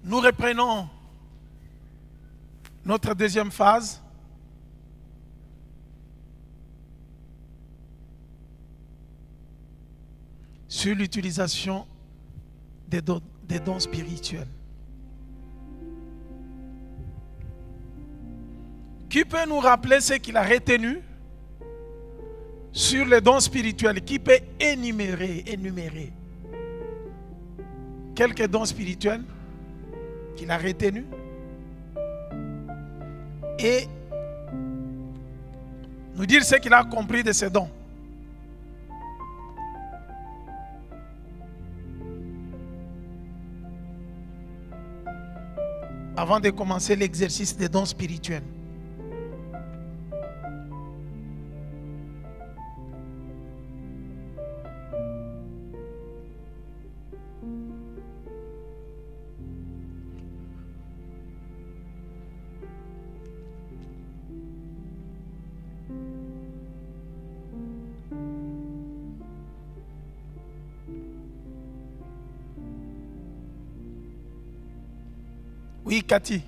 Nous reprenons notre deuxième phase. Sur l'utilisation des dons spirituels. Qui peut nous rappeler ce qu'il a retenu sur les dons spirituels? Qui peut énumérer quelques dons spirituels qu'il a retenus et nous dire ce qu'il a compris de ces dons? Avant de commencer l'exercice des dons spirituels. Oui, Cathy.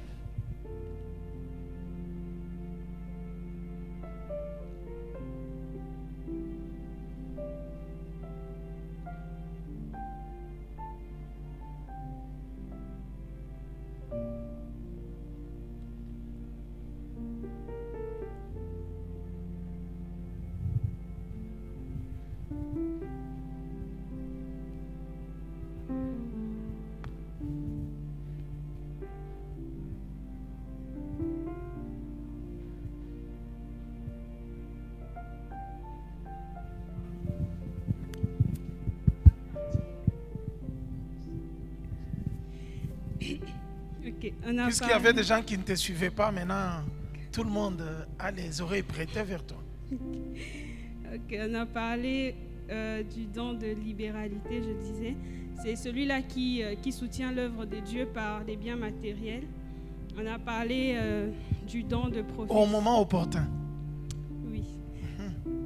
Puisqu'il y avait des gens qui ne te suivaient pas, maintenant tout le monde a les oreilles prêtées vers toi. On a parlé du don de libéralité, je disais. C'est celui-là qui soutient l'œuvre de Dieu par des biens matériels. On a parlé du don de prophétie. Au moment opportun. Oui.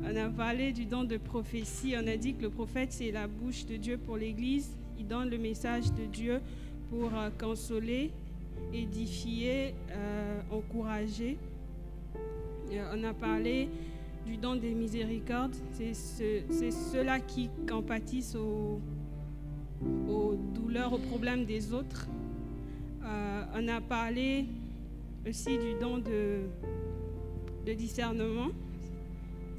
On a parlé du don de prophétie. On a dit que le prophète, c'est la bouche de Dieu pour l'Église. Il donne le message de Dieu pour consoler, édifier, encourager. On a parlé du don des miséricordes. C'est ceux-là qui compatissent aux douleurs, aux problèmes des autres. On a parlé aussi du don de discernement.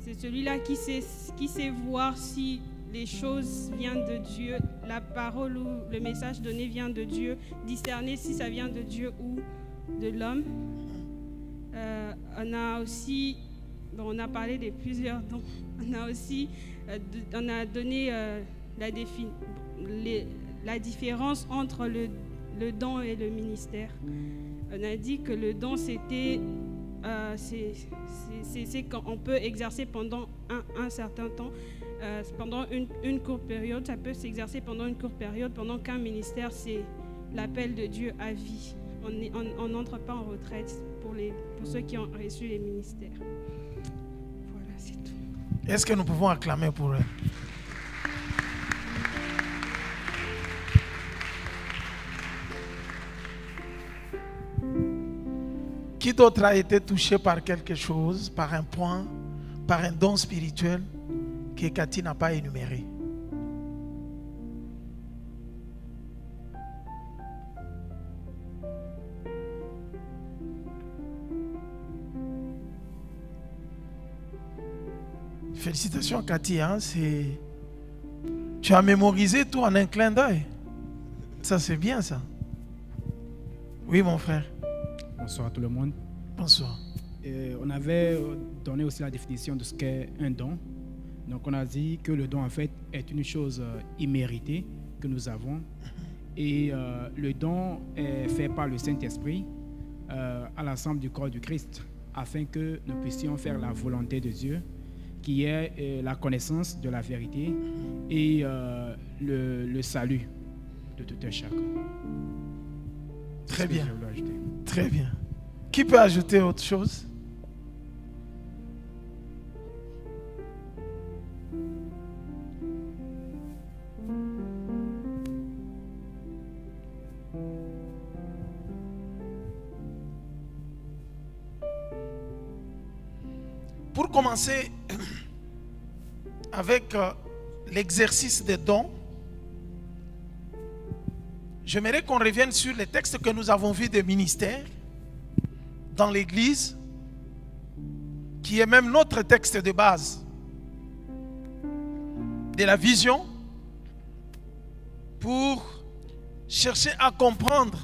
C'est celui-là qui sait voir si les choses viennent de Dieu, la parole ou le message donné vient de Dieu, discerner si ça vient de Dieu ou de l'homme. On a parlé de plusieurs dons. On a donné la différence entre le don et le ministère. On a dit que le don, c'est qu'on peut exercer pendant un certain temps, pendant une courte période. Ça peut s'exercer pendant une courte période, pendant qu'un ministère, c'est l'appel de Dieu à vie. On n'entre pas en retraite pour ceux qui ont reçu les ministères. Voilà, c'est tout. Est-ce que nous pouvons acclamer pour eux? Qui d'autre a été touché par quelque chose, par un point, par un don spirituel que Cathy n'a pas énuméré? Félicitations Cathy, hein, tu as mémorisé tout en un clin d'œil. Ça, c'est bien, ça. Oui, mon frère. Bonsoir à tout le monde. Bonsoir. On avait donné aussi la définition de ce qu'est un don. Donc on a dit que le don en fait est une chose imméritée que nous avons. Et le don est fait par le Saint-Esprit à l'ensemble du corps du Christ afin que nous puissions faire la volonté de Dieu qui est la connaissance de la vérité et le salut de tout un chacun. Très bien. Très bien. Qui peut ajouter autre chose? Pour commencer avec l'exercice des dons, j'aimerais qu'on revienne sur les textes que nous avons vus des ministères dans l'Église, qui est même notre texte de base de la vision, pour chercher à comprendre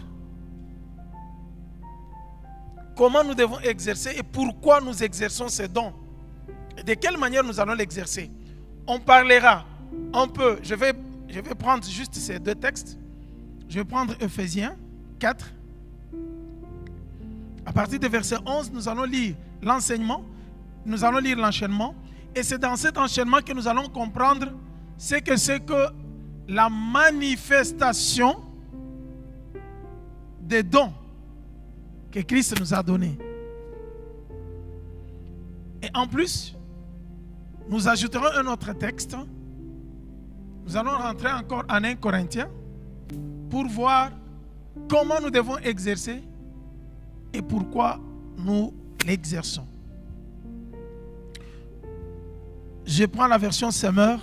comment nous devons exercer et pourquoi nous exerçons ces dons. Et de quelle manière nous allons l'exercer. On parlera un peu, je vais prendre juste ces deux textes. Je vais prendre Ephésiens 4. À partir du verset 11, nous allons lire l'enseignement, nous allons lire l'enchaînement. Et c'est dans cet enchaînement que nous allons comprendre ce que c'est que la manifestation des dons que Christ nous a donnés. Et en plus, nous ajouterons un autre texte. Nous allons rentrer encore en 1 Corinthiens pour voir comment nous devons exercer et pourquoi nous l'exerçons. Je prends la version Semeur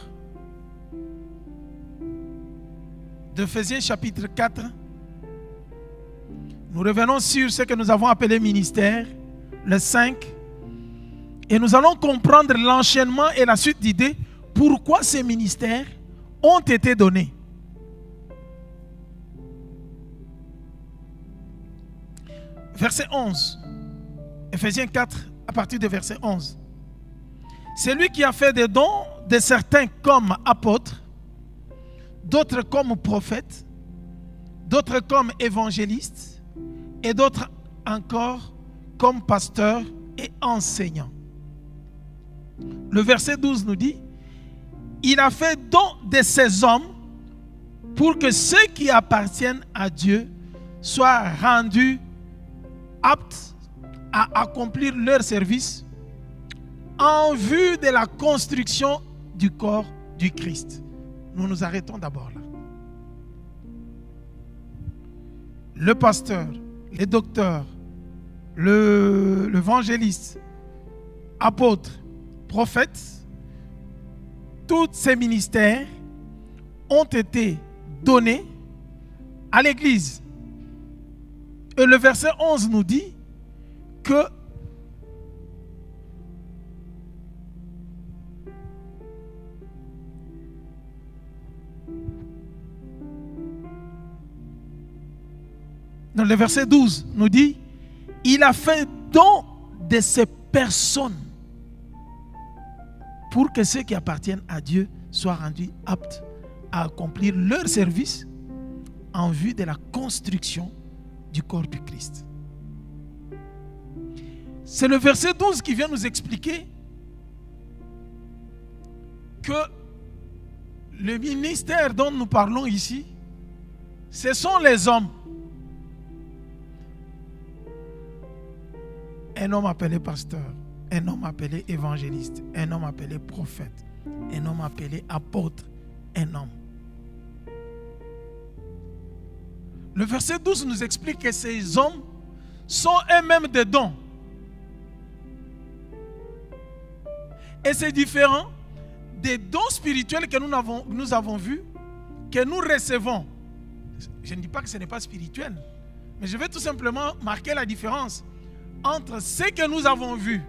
d'Ephésiens chapitre 4. Nous revenons sur ce que nous avons appelé ministère, le 5. Et nous allons comprendre l'enchaînement et la suite d'idées, pourquoi ces ministères ont été donnés. Verset 11. Ephésiens 4, à partir du verset 11. C'est lui qui a fait des dons de certains comme apôtres, d'autres comme prophètes, d'autres comme évangélistes, et d'autres encore comme pasteurs et enseignants. Le verset 12 nous dit, il a fait don de ces hommes pour que ceux qui appartiennent à Dieu soient rendus aptes à accomplir leur service en vue de la construction du corps du Christ. Nous nous arrêtons d'abord là. Le pasteur, les docteurs, l'évangéliste, apôtre, prophète, tous ces ministères ont été donnés à l'Église. Et le verset 11 nous dit que dans le verset 12 nous dit, il a fait don de ces personnes pour que ceux qui appartiennent à Dieu soient rendus aptes à accomplir leur service en vue de la construction du corps du Christ. C'est le verset 12 qui vient nous expliquer que le ministère dont nous parlons ici, ce sont les hommes. Un homme appelé pasteur, un homme appelé évangéliste, un homme appelé prophète, un homme appelé apôtre, un homme. Le verset 12 nous explique que ces hommes sont eux-mêmes des dons. Et c'est différent des dons spirituels que nous avons vus, que nous recevons. Je ne dis pas que ce n'est pas spirituel, mais je vais tout simplement marquer la différence entre ce que nous avons vu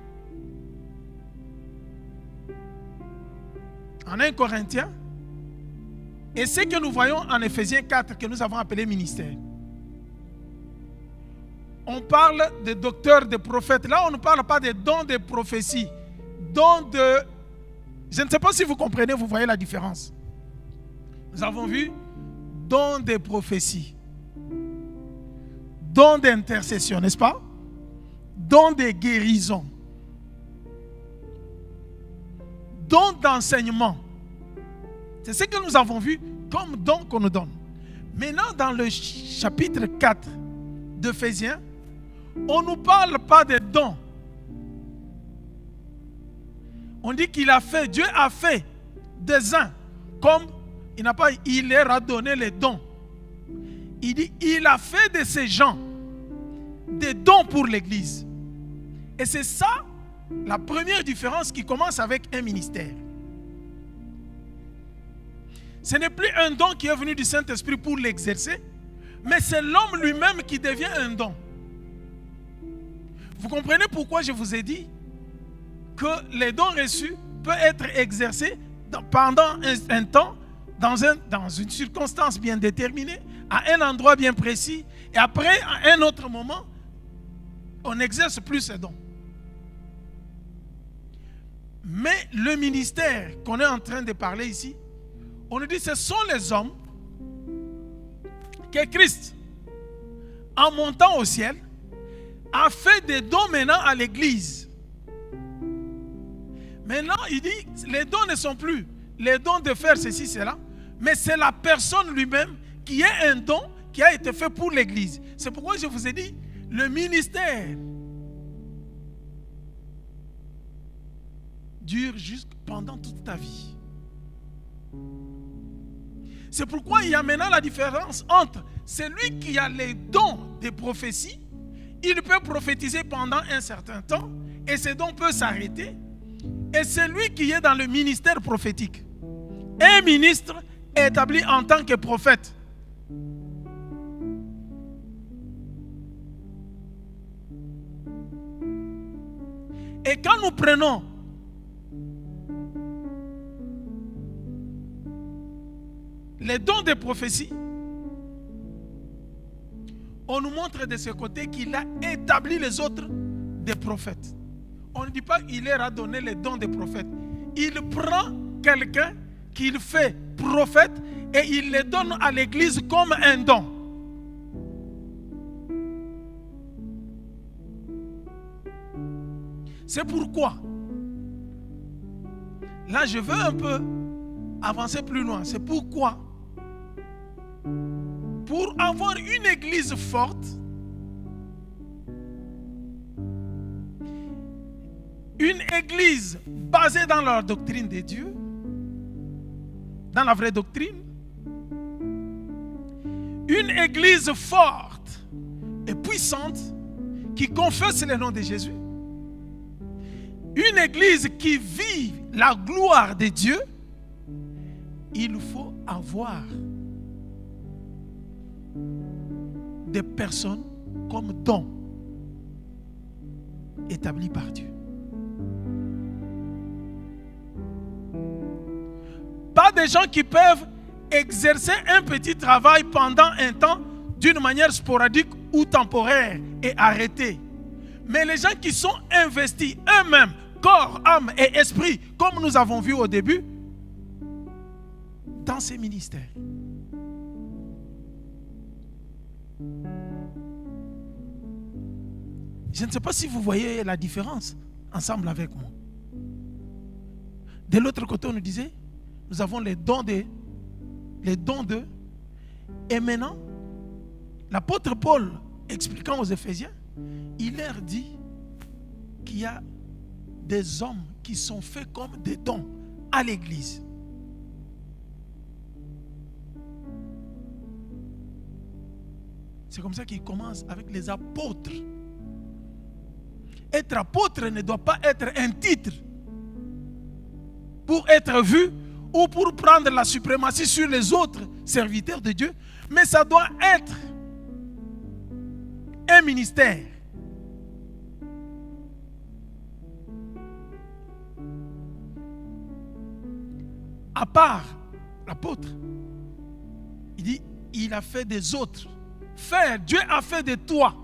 en 1 Corinthiens Et ce que nous voyons en Éphésiens 4, que nous avons appelé ministère, on parle de docteurs, de prophètes. Là, on ne parle pas de dons de prophétie, dons de... Je ne sais pas si vous comprenez, vous voyez la différence. Nous avons vu dons de prophétie, dons d'intercession, n'est-ce pas? Dons de guérison, dons d'enseignement. C'est ce que nous avons vu comme dons qu'on nous donne. Maintenant, dans le chapitre 4 d'Éphésiens, on ne nous parle pas de dons. On dit qu'il a fait, Dieu a fait des uns, comme il n'a pas, il leur a donné les dons. Il dit, il a fait de ces gens des dons pour l'Église. Et c'est ça la première différence qui commence avec un ministère. Ce n'est plus un don qui est venu du Saint-Esprit pour l'exercer, mais c'est l'homme lui-même qui devient un don. Vous comprenez pourquoi je vous ai dit que les dons reçus peuvent être exercés pendant un temps, dans une circonstance bien déterminée, à un endroit bien précis, et après, à un autre moment, on n'exerce plus ces dons. Mais le ministère qu'on est en train de parler ici, on nous dit que ce sont les hommes que Christ, en montant au ciel, a fait des dons maintenant à l'Église. Maintenant, il dit, les dons ne sont plus les dons de faire ceci, cela, mais c'est la personne lui-même qui est un don qui a été fait pour l'Église. C'est pourquoi je vous ai dit, le ministère dure jusque pendant toute ta vie. C'est pourquoi il y a maintenant la différence entre celui qui a les dons de prophétie, il peut prophétiser pendant un certain temps et ces dons peuvent s'arrêter, et celui qui est dans le ministère prophétique. Un ministre est établi en tant que prophète. Et quand nous prenons les dons de prophétie, on nous montre de ce côté qu'il a établi les autres des prophètes. On ne dit pas qu'il leur a donné les dons des prophètes. Il prend quelqu'un qu'il fait prophète et il les donne à l'Église comme un don. C'est pourquoi, là je veux un peu avancer plus loin. C'est pourquoi, pour avoir une Église forte, une Église basée dans la doctrine de Dieu, dans la vraie doctrine, une Église forte et puissante qui confesse le nom de Jésus, une Église qui vit la gloire de Dieu, il faut avoir des personnes comme dons établis par Dieu. Pas des gens qui peuvent exercer un petit travail pendant un temps d'une manière sporadique ou temporaire et arrêter. Mais les gens qui sont investis eux-mêmes, corps, âme et esprit, comme nous avons vu au début, dans ces ministères. Je ne sais pas si vous voyez la différence ensemble avec moi. De l'autre côté, on nous disait, nous avons les dons d'eux. Et maintenant, l'apôtre Paul, expliquant aux Éphésiens, il leur dit qu'il y a des hommes qui sont faits comme des dons à l'Église. C'est comme ça qu'il commence avec les apôtres. Être apôtre ne doit pas être un titre pour être vu ou pour prendre la suprématie sur les autres serviteurs de Dieu, mais ça doit être un ministère. À part l'apôtre, dit, il a fait des autres. Faire, Dieu a fait de toi.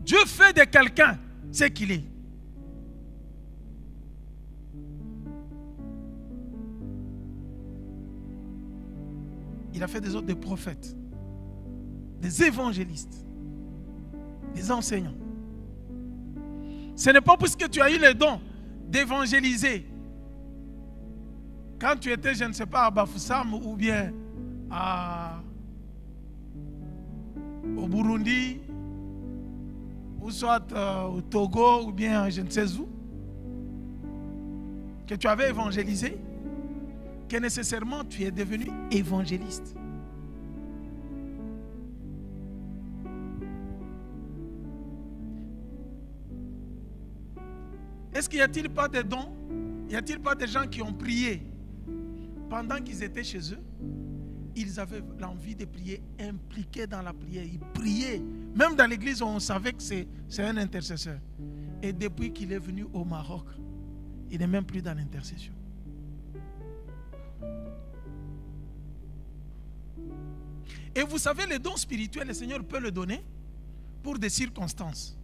Dieu fait de quelqu'un ce qu'il est. Il a fait des autres des prophètes, des évangélistes, des enseignants. Ce n'est pas parce que tu as eu le don d'évangéliser. Quand tu étais, je ne sais pas, à Bafoussam ou bien au Burundi, ou soit au Togo ou bien je ne sais où, que tu avais évangélisé, que nécessairement tu es devenu évangéliste. Est-ce qu'il n'y a-t-il pas des dons? Y a-t-il pas des gens qui ont prié pendant qu'ils étaient chez eux? Ils avaient l'envie de prier, impliqués dans la prière. Ils priaient. Même dans l'église, on savait que c'est un intercesseur. Et depuis qu'il est venu au Maroc, il n'est même plus dans l'intercession. Et vous savez, les dons spirituels, le Seigneur peut le donner pour des circonstances.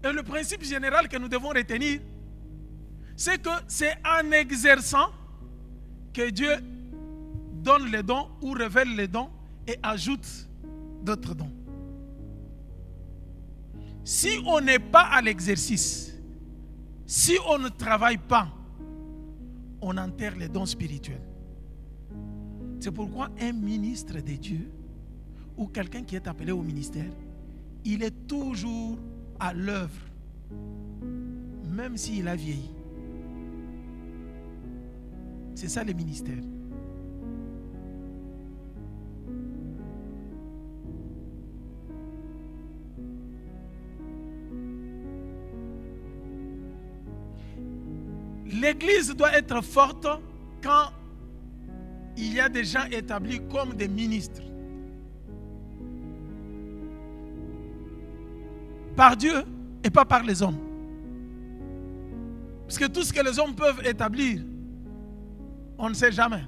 Et le principe général que nous devons retenir, c'est que c'est en exerçant que Dieu donne les dons ou révèle les dons et ajoute d'autres dons. Si on n'est pas à l'exercice, si on ne travaille pas, on enterre les dons spirituels. C'est pourquoi un ministre de Dieu ou quelqu'un qui est appelé au ministère, il est toujours à l'œuvre, même s'il a vieilli. C'est ça le ministère. L'église doit être forte quand il y a des gens établis comme des ministres. Par Dieu et pas par les hommes. Parce que tout ce que les hommes peuvent établir, on ne sait jamais.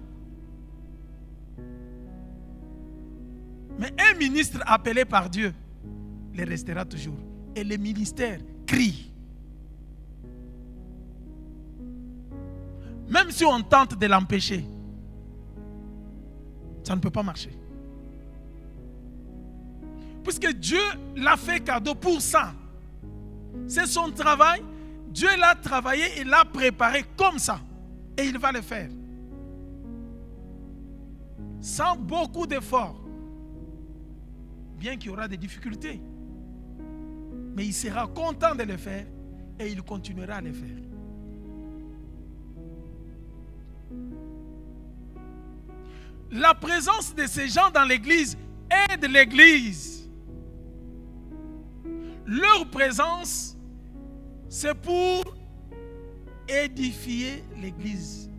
Mais un ministre appelé par Dieu, il restera toujours. Et le ministère crie. Même si on tente de l'empêcher, ça ne peut pas marcher. Puisque Dieu l'a fait cadeau pour ça. C'est son travail. Dieu l'a travaillé et l'a préparé comme ça. Et il va le faire. Sans beaucoup d'efforts. Bien qu'il y aura des difficultés. Mais il sera content de le faire et il continuera à le faire. La présence de ces gens dans l'église aide l'église. Leur présence, c'est pour édifier l'église.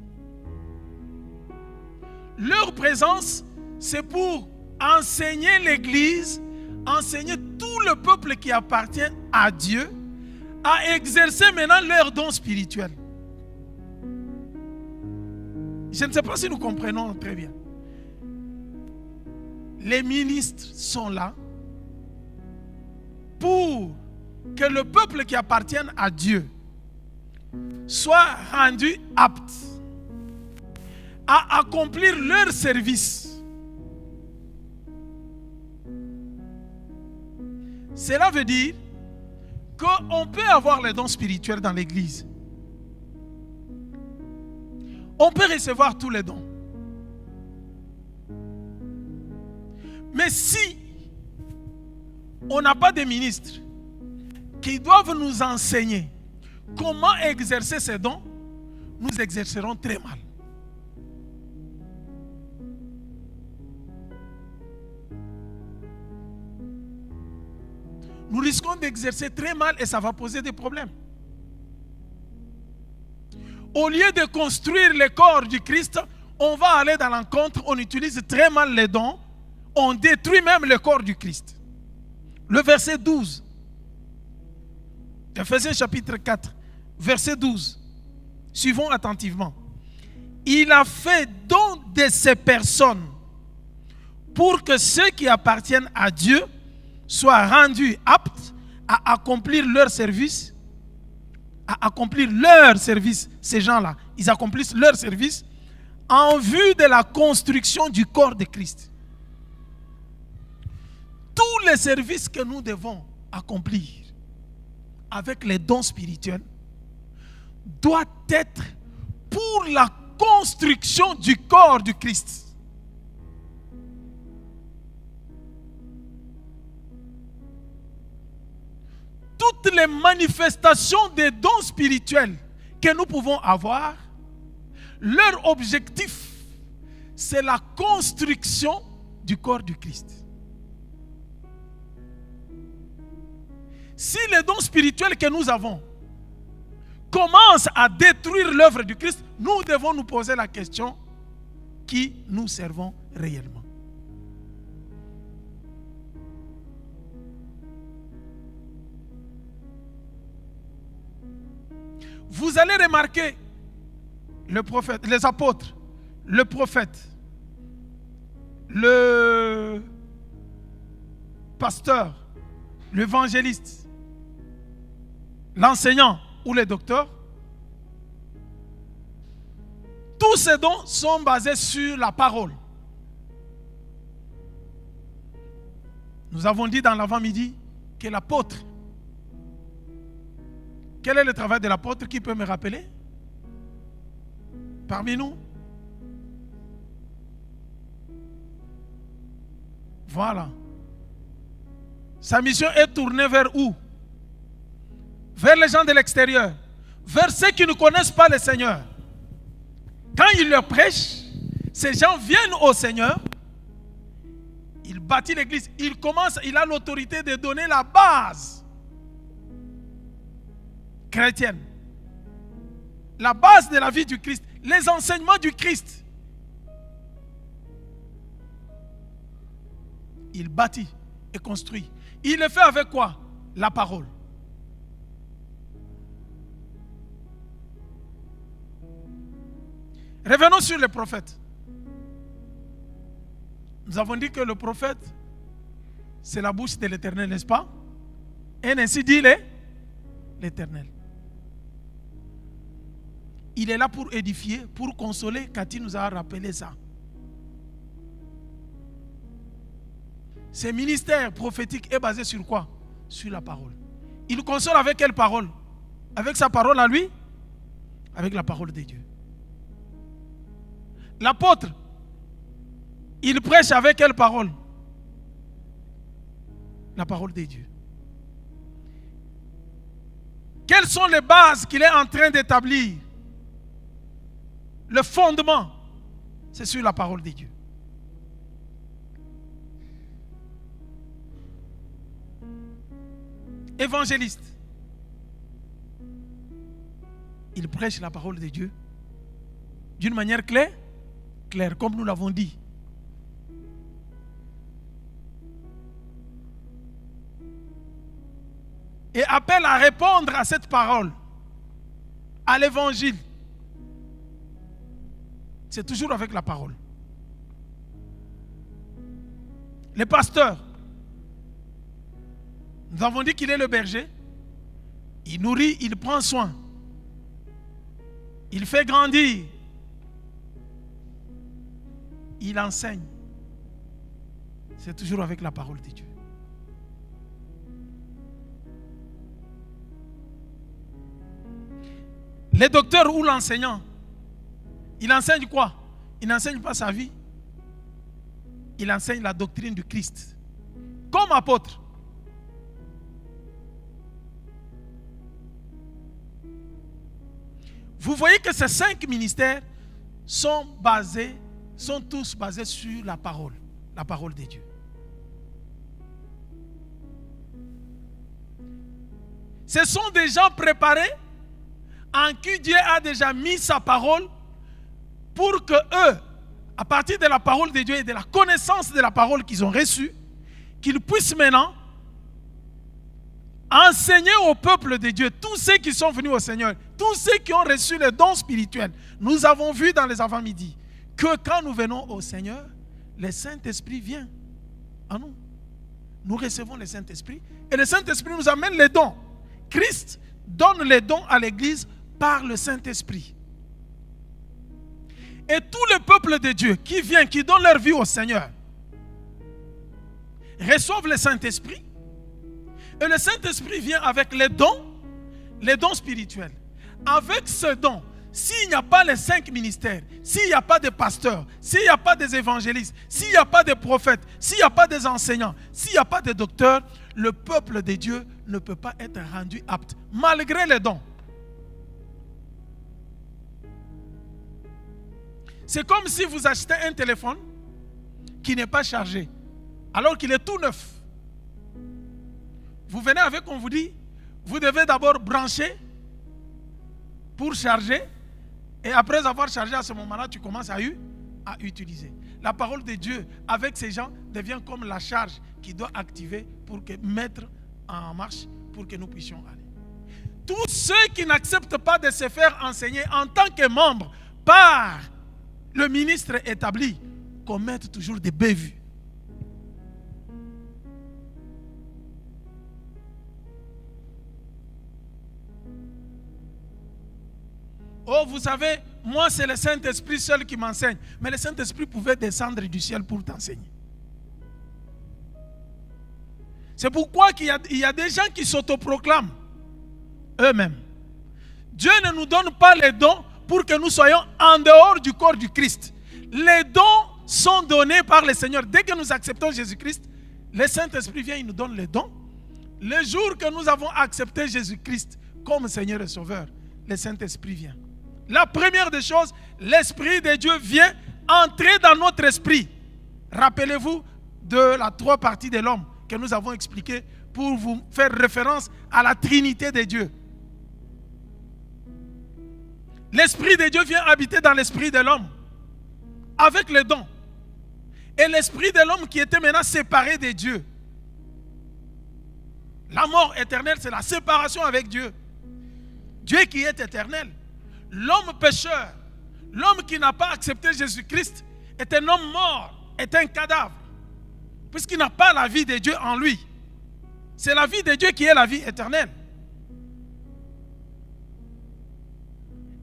Leur présence, c'est pour enseigner l'église, enseigner tout le peuple qui appartient à Dieu à exercer maintenant leurs dons spirituels. Je ne sais pas si nous comprenons très bien. Les ministres sont là pour que le peuple qui appartient à Dieu soit rendu apte à accomplir leur service. Cela veut dire qu'on peut avoir les dons spirituels dans l'église. On peut recevoir tous les dons. Mais si on n'a pas de ministres qui doivent nous enseigner comment exercer ces dons, nous exercerons très mal. Nous risquons d'exercer très mal et ça va poser des problèmes. Au lieu de construire le corps du Christ, on va aller dans l'encontre, on utilise très mal les dons, on détruit même le corps du Christ. Le verset 12. Ephésiens chapitre 4, verset 12. Suivons attentivement. Il a fait don de ces personnes pour que ceux qui appartiennent à Dieu soient rendus aptes à accomplir leur service. À accomplir leur service. Ces gens-là, ils accomplissent leur service en vue de la construction du corps de Christ. Tous les services que nous devons accomplir avec les dons spirituels doivent être pour la construction du corps du Christ. Toutes les manifestations des dons spirituels que nous pouvons avoir, leur objectif, c'est la construction du corps du Christ. Si les dons spirituels que nous avons commencent à détruire l'œuvre du Christ, nous devons nous poser la question, qui nous servons réellement? Vous allez remarquer le prophète, les apôtres, le prophète, le pasteur, l'évangéliste, l'enseignant ou le docteur. Tous ces dons sont basés sur la parole. Nous avons dit dans l'avant-midi que l'apôtre, quel est le travail de l'apôtre? Qui peut me rappeler? Parmi nous? Voilà. Sa mission est tournée vers où? Vers les gens de l'extérieur, vers ceux qui ne connaissent pas le Seigneur. Quand il leur prêche, ces gens viennent au Seigneur, il bâtit l'église, il a l'autorité de donner la base chrétienne, la base de la vie du Christ, les enseignements du Christ. Il bâtit et construit. Il le fait avec quoi? La parole. Revenons sur les prophètes. Nous avons dit que le prophète, c'est la bouche de l'Éternel, n'est-ce pas? Et ainsi dit l'Éternel. Il est là pour édifier, pour consoler. Cathy nous a rappelé ça. Ce ministère prophétique est basé sur quoi? Sur la parole. Il console avec quelle parole? Avec sa parole à lui? Avec la parole de Dieu. L'apôtre, il prêche avec quelle parole? La parole de Dieu. Quelles sont les bases qu'il est en train d'établir? Le fondement, c'est sur la parole de Dieu. Évangéliste, il prêche la parole de Dieu d'une manière claire, comme nous l'avons dit. Et appelle à répondre à cette parole, à l'évangile. C'est toujours avec la parole. Les pasteurs, nous avons dit qu'il est le berger. Il nourrit, il prend soin. Il fait grandir. Il enseigne. C'est toujours avec la parole de Dieu. Le docteur ou l'enseignant, il enseigne quoi? Il n'enseigne pas sa vie. Il enseigne la doctrine du Christ. Comme apôtre. Vous voyez que ces 5 ministères sont tous basés sur la parole de Dieu. Ce sont des gens préparés en qui Dieu a déjà mis sa parole pour que eux, à partir de la parole de Dieu et de la connaissance de la parole qu'ils ont reçue, qu'ils puissent maintenant enseigner au peuple de Dieu, tous ceux qui sont venus au Seigneur, tous ceux qui ont reçu les dons spirituels. Nous avons vu dans les avant-midi que quand nous venons au Seigneur, le Saint-Esprit vient à nous. Nous recevons le Saint-Esprit et le Saint-Esprit nous amène les dons. Christ donne les dons à l'Église par le Saint-Esprit. Et tout le peuple de Dieu qui vient, qui donne leur vie au Seigneur, reçoivent le Saint-Esprit. Et le Saint-Esprit vient avec les dons spirituels. Avec ce don, s'il n'y a pas les 5 ministères, s'il n'y a pas de pasteurs, s'il n'y a pas des évangélistes, s'il n'y a pas de prophètes, s'il n'y a pas des enseignants, s'il n'y a pas de docteurs, le peuple de Dieu ne peut pas être rendu apte, malgré les dons. C'est comme si vous achetez un téléphone qui n'est pas chargé, alors qu'il est tout neuf. Vous venez avec, on vous dit, vous devez d'abord brancher pour charger, et après avoir chargé à ce moment-là, tu commences à utiliser. La parole de Dieu avec ces gens devient comme la charge qui doit activer pour mettre en marche pour que nous puissions aller. Tous ceux qui n'acceptent pas de se faire enseigner en tant que membres par le ministre établi commettent toujours des bévues. Oh, vous savez, moi c'est le Saint-Esprit seul qui m'enseigne. Mais le Saint-Esprit pouvait descendre du ciel pour t'enseigner. C'est pourquoi il y a des gens qui s'autoproclament eux-mêmes. Dieu ne nous donne pas les dons pour que nous soyons en dehors du corps du Christ. Les dons sont donnés par le Seigneur. Dès que nous acceptons Jésus-Christ, le Saint-Esprit vient, il nous donne les dons. Le jour que nous avons accepté Jésus-Christ comme Seigneur et Sauveur, le Saint-Esprit vient. La première des choses, l'Esprit de Dieu vient entrer dans notre esprit. Rappelez-vous de la 3 parties de l'homme que nous avons expliqué pour vous faire référence à la Trinité de Dieu. L'Esprit de Dieu vient habiter dans l'esprit de l'homme avec les dons. Et l'esprit de l'homme qui était maintenant séparé de Dieu. La mort éternelle, c'est la séparation avec Dieu. Dieu qui est éternel. L'homme pécheur, l'homme qui n'a pas accepté Jésus-Christ, est un homme mort, est un cadavre. Puisqu'il n'a pas la vie de Dieu en lui. C'est la vie de Dieu qui est la vie éternelle.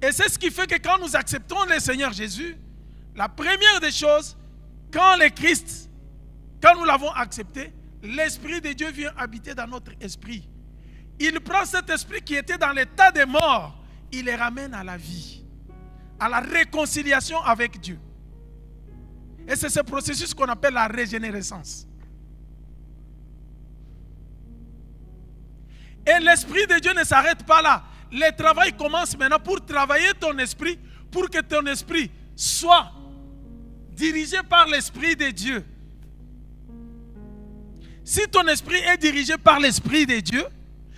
Et c'est ce qui fait que quand nous acceptons le Seigneur Jésus, la première des choses, quand nous l'avons accepté, l'Esprit de Dieu vient habiter dans notre esprit. Il prend cet esprit qui était dans l'état de mort, il les ramène à la vie, à la réconciliation avec Dieu. Et c'est ce processus qu'on appelle la régénérescence. Et l'Esprit de Dieu ne s'arrête pas là. Le travail commence maintenant pour travailler ton esprit, pour que ton esprit soit dirigé par l'Esprit de Dieu. Si ton esprit est dirigé par l'Esprit de Dieu,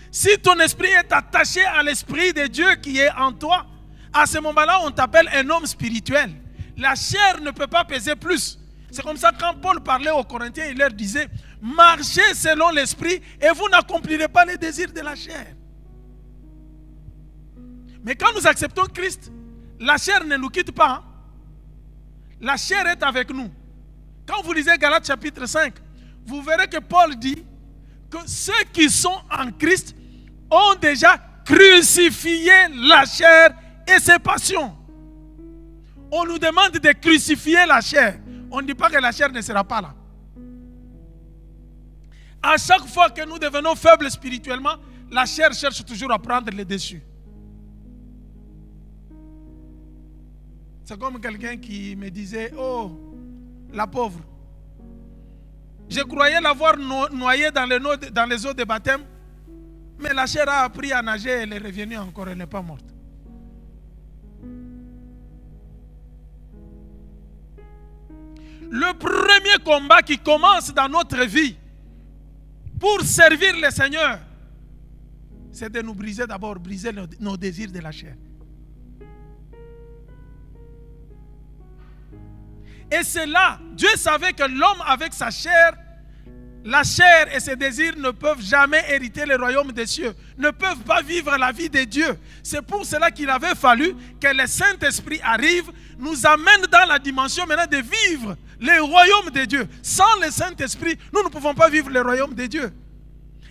si ton esprit est attaché à l'Esprit de Dieu qui est en toi, à ce moment-là, on t'appelle un homme spirituel. La chair ne peut pas peser plus. C'est comme ça quand Paul parlait aux Corinthiens, il leur disait, marchez selon l'Esprit et vous n'accomplirez pas les désirs de la chair. Mais quand nous acceptons Christ, la chair ne nous quitte pas. Hein? La chair est avec nous. Quand vous lisez Galates chapitre 5, vous verrez que Paul dit que ceux qui sont en Christ ont déjà crucifié la chair et ses passions. On nous demande de crucifier la chair. On ne dit pas que la chair ne sera pas là. À chaque fois que nous devenons faibles spirituellement, la chair cherche toujours à prendre le dessus. C'est comme quelqu'un qui me disait, oh, la pauvre. Je croyais l'avoir noyée dans les eaux de baptême, mais la chair a appris à nager, elle est revenue encore, elle n'est pas morte. Le premier combat qui commence dans notre vie pour servir le Seigneur, c'est de nous briser d'abord, briser nos désirs de la chair. Et c'est là, Dieu savait que l'homme avec sa chair la chair et ses désirs ne peuvent jamais hériter le royaume des cieux, ne peuvent pas vivre la vie de Dieu. C'est pour cela qu'il avait fallu que le Saint-Esprit arrive, nous amène dans la dimension maintenant de vivre le royaume de Dieu. Sans le Saint-Esprit, nous ne pouvons pas vivre le royaume de Dieu.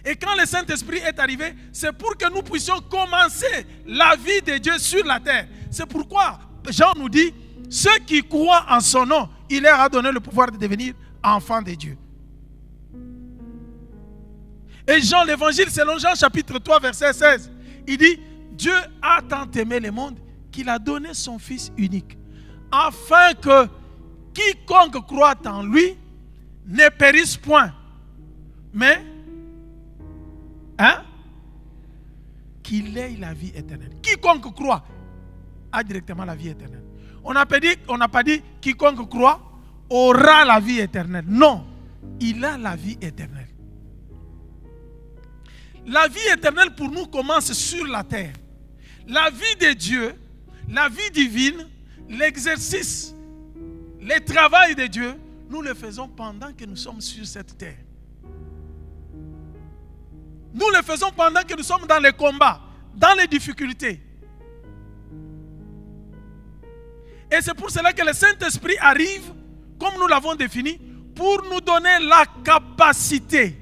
Et quand le Saint-Esprit est arrivé, c'est pour que nous puissions commencer la vie de Dieu sur la terre. C'est pourquoi Jean nous dit, ceux qui croient en son nom, il leur a donné le pouvoir de devenir enfants de Dieu. Et Jean, l'évangile selon Jean chapitre 3 verset 16, il dit, Dieu a tant aimé le monde qu'il a donné son Fils unique, afin que quiconque croit en lui ne périsse point, mais qu'il ait la vie éternelle. Quiconque croit a directement la vie éternelle. On n'a pas dit quiconque croit aura la vie éternelle. Non, il a la vie éternelle. La vie éternelle pour nous commence sur la terre. La vie de Dieu, la vie divine, l'exercice, le travail de Dieu, nous le faisons pendant que nous sommes sur cette terre. Nous le faisons pendant que nous sommes dans les combats, dans les difficultés. Et c'est pour cela que le Saint-Esprit arrive, comme nous l'avons défini, pour nous donner la capacité.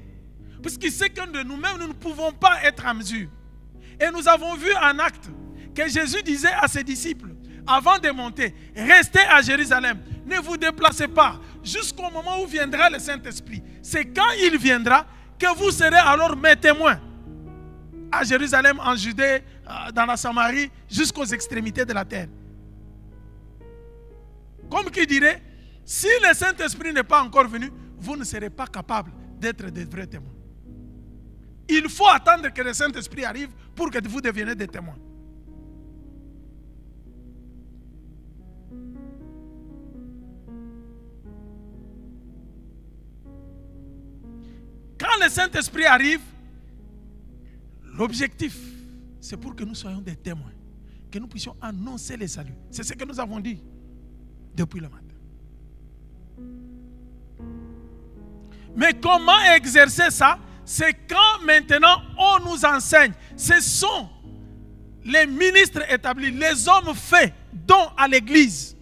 Puisqu'il sait que de nous-mêmes, nous ne pouvons pas être en mesure. Et nous avons vu en acte que Jésus disait à ses disciples, avant de monter, restez à Jérusalem, ne vous déplacez pas, jusqu'au moment où viendra le Saint-Esprit. C'est quand il viendra que vous serez alors mes témoins. À Jérusalem, en Judée, dans la Samarie, jusqu'aux extrémités de la terre. Comme qui dirait, si le Saint-Esprit n'est pas encore venu, vous ne serez pas capables d'être des vrais témoins. Il faut attendre que le Saint-Esprit arrive pour que vous deveniez des témoins. Quand le Saint-Esprit arrive, l'objectif, c'est pour que nous soyons des témoins, que nous puissions annoncer le salut. C'est ce que nous avons dit depuis le matin. Mais comment exercer ça? C'est quand maintenant on nous enseigne. Ce sont les ministres établis, les hommes faits, dont à l'église.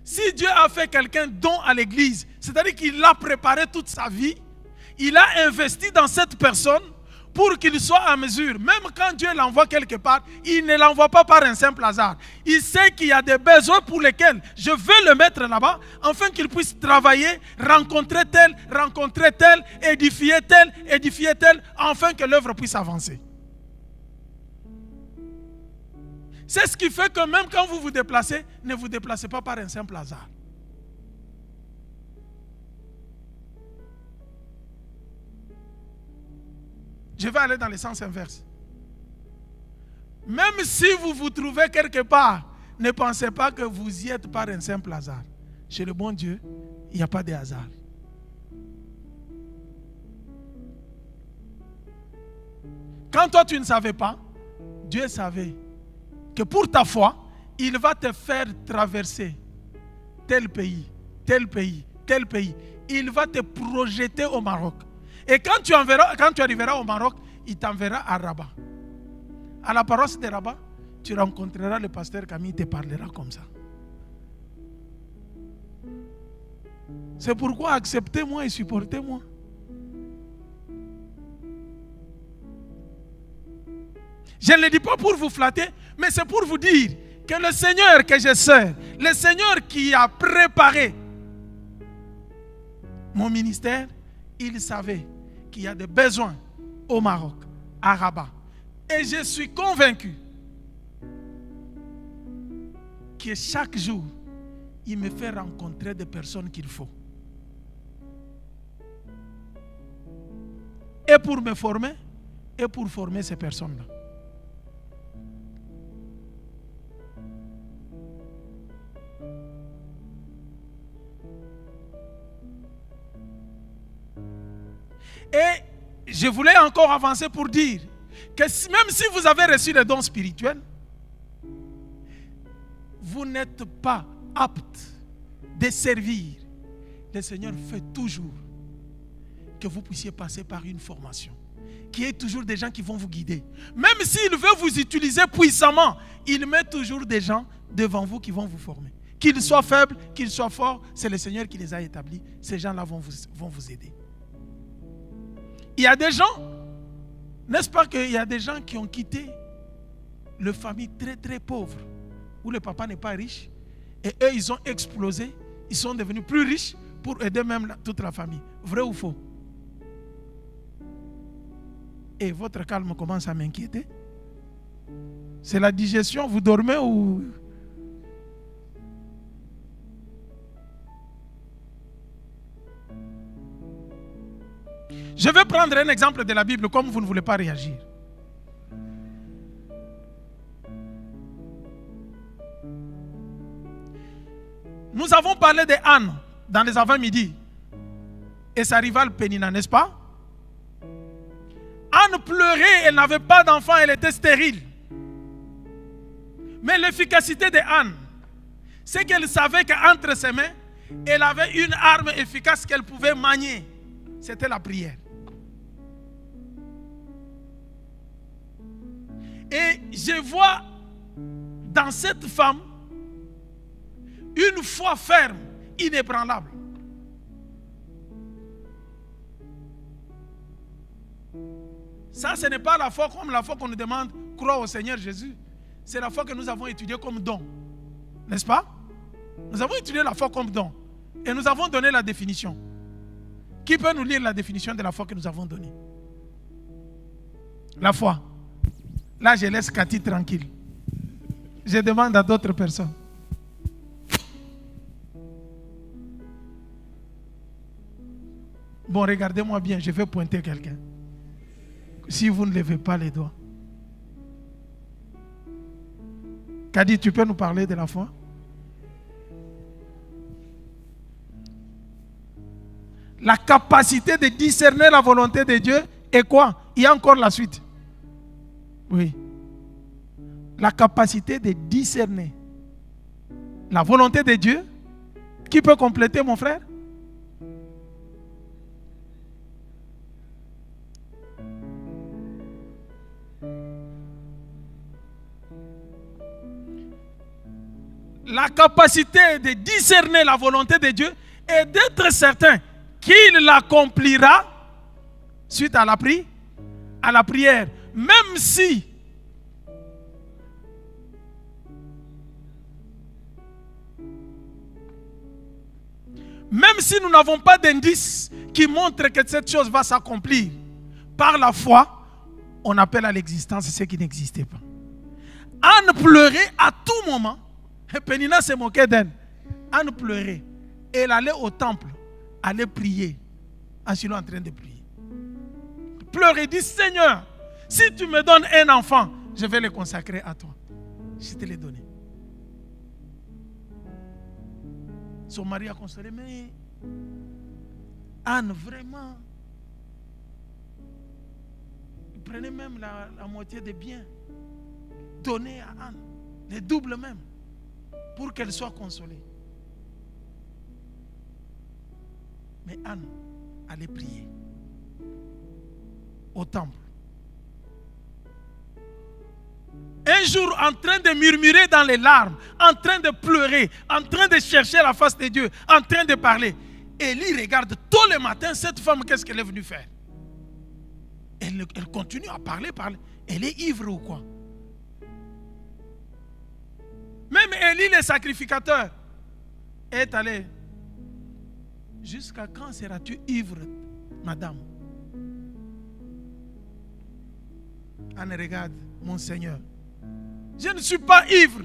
Si Dieu a fait quelqu'un don à l'église, c'est-à-dire qu'il l'a préparé toute sa vie, il a investi dans cette personne pour qu'il soit en mesure, même quand Dieu l'envoie quelque part, il ne l'envoie pas par un simple hasard. Il sait qu'il y a des besoins pour lesquels je veux le mettre là-bas, afin qu'il puisse travailler, rencontrer tel, édifier tel, afin que l'œuvre puisse avancer. C'est ce qui fait que même quand vous vous déplacez, ne vous déplacez pas par un simple hasard. Je vais aller dans le sens inverse. Même si vous vous trouvez quelque part, ne pensez pas que vous y êtes par un simple hasard. Chez le bon Dieu, il n'y a pas de hasard. Quand toi tu ne savais pas, Dieu savait que pour ta foi, il va te faire traverser tel pays, tel pays, tel pays. Il va te projeter au Maroc. Et quand tu arriveras au Maroc, il t'enverra à Rabat. À la paroisse de Rabat, tu rencontreras le pasteur Camille, il te parlera comme ça. C'est pourquoi acceptez-moi et supportez-moi. Je ne le dis pas pour vous flatter, mais c'est pour vous dire que le Seigneur que je sers, le Seigneur qui a préparé mon ministère, il savait qu'il y a des besoins au Maroc, à Rabat. Et je suis convaincu que chaque jour, il me fait rencontrer des personnes qu'il faut. Et pour me former, et pour former ces personnes-là. Et je voulais encore avancer pour dire que même si vous avez reçu les dons spirituels, vous n'êtes pas apte de servir le Seigneur fait toujours que vous puissiez passer par une formation. Qu'il y ait toujours des gens qui vont vous guider. Même s'il veut vous utiliser puissamment, il met toujours des gens devant vous qui vont vous former. Qu'ils soient faibles, qu'ils soient forts, c'est le Seigneur qui les a établis. Ces gens-là vont vous aider. Il y a des gens, n'est-ce pas qu'il y a des gens qui ont quitté leur famille très très pauvre, où le papa n'est pas riche, et eux ils ont explosé, ils sont devenus plus riches pour aider même toute la famille. Vrai ou faux? Et votre calme commence à m'inquiéter. C'est la digestion, vous dormez ou... Je vais prendre un exemple de la Bible comme vous ne voulez pas réagir. Nous avons parlé de Anne dans les avant-midi et sa rivale Pénina, n'est-ce pas? Anne pleurait, elle n'avait pas d'enfant, elle était stérile. Mais l'efficacité de Anne, c'est qu'elle savait qu'entre ses mains, elle avait une arme efficace qu'elle pouvait manier. C'était la prière. Et je vois dans cette femme une foi ferme, inébranlable. Ça, ce n'est pas la foi comme la foi qu'on nous demande, croire au Seigneur Jésus. C'est la foi que nous avons étudiée comme don. N'est-ce pas? Nous avons étudié la foi comme don. Et nous avons donné la définition. Qui peut nous lire la définition de la foi que nous avons donnée? La foi. Là, je laisse Cathy tranquille. Je demande à d'autres personnes. Bon, regardez-moi bien, je vais pointer quelqu'un. Si vous ne levez pas les doigts. Kadi, tu peux nous parler de la foi? La capacité de discerner la volonté de Dieu est quoi? Il y a encore la suite. Oui. La capacité de discerner la volonté de Dieu. Qui peut compléter, mon frère? La capacité de discerner la volonté de Dieu et d'être certain qu'il l'accomplira suite à la prière. Même si nous n'avons pas d'indice qui montre que cette chose va s'accomplir, par la foi, on appelle à l'existence ce qui n'existait pas. Anne pleurait à tout moment. Et Pénina se moquait d'elle. Anne pleurait. Et elle allait au temple, allait prier, assis en train de prier. Pleurer, dit Seigneur, si tu me donnes un enfant, je vais le consacrer à toi. Je te l'ai donné. Son mari a consolé, mais Anne, vraiment, il prenait même la moitié des biens donnés à Anne, les doubles même, pour qu'elle soit consolée. Mais Anne allait prier au temple. Un jour, en train de murmurer dans les larmes, en train de pleurer, en train de chercher la face de Dieu, en train de parler, Élie regarde tous les matins cette femme, qu'est-ce qu'elle est venue faire? Elle continue à parler. Elle est ivre ou quoi? Même Élie, le sacrificateur, est allé. Jusqu'à quand seras-tu ivre, madame? Anne regarde, mon Seigneur. Je ne suis pas ivre.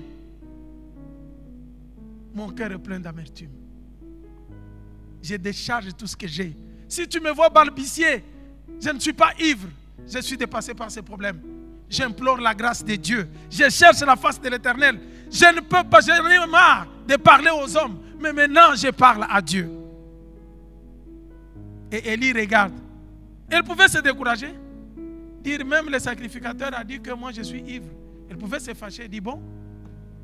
Mon cœur est plein d'amertume. Je décharge tout ce que j'ai. Si tu me vois balbutier, je ne suis pas ivre. Je suis dépassé par ces problèmes. J'implore la grâce de Dieu. Je cherche la face de l'Éternel. Je ne peux pas, j'en ai marre de parler aux hommes. Mais maintenant, je parle à Dieu. Et Élie regarde. Elle pouvait se décourager. Dire, même le sacrificateur a dit que moi je suis ivre. Elle pouvait se fâcher et dire, bon,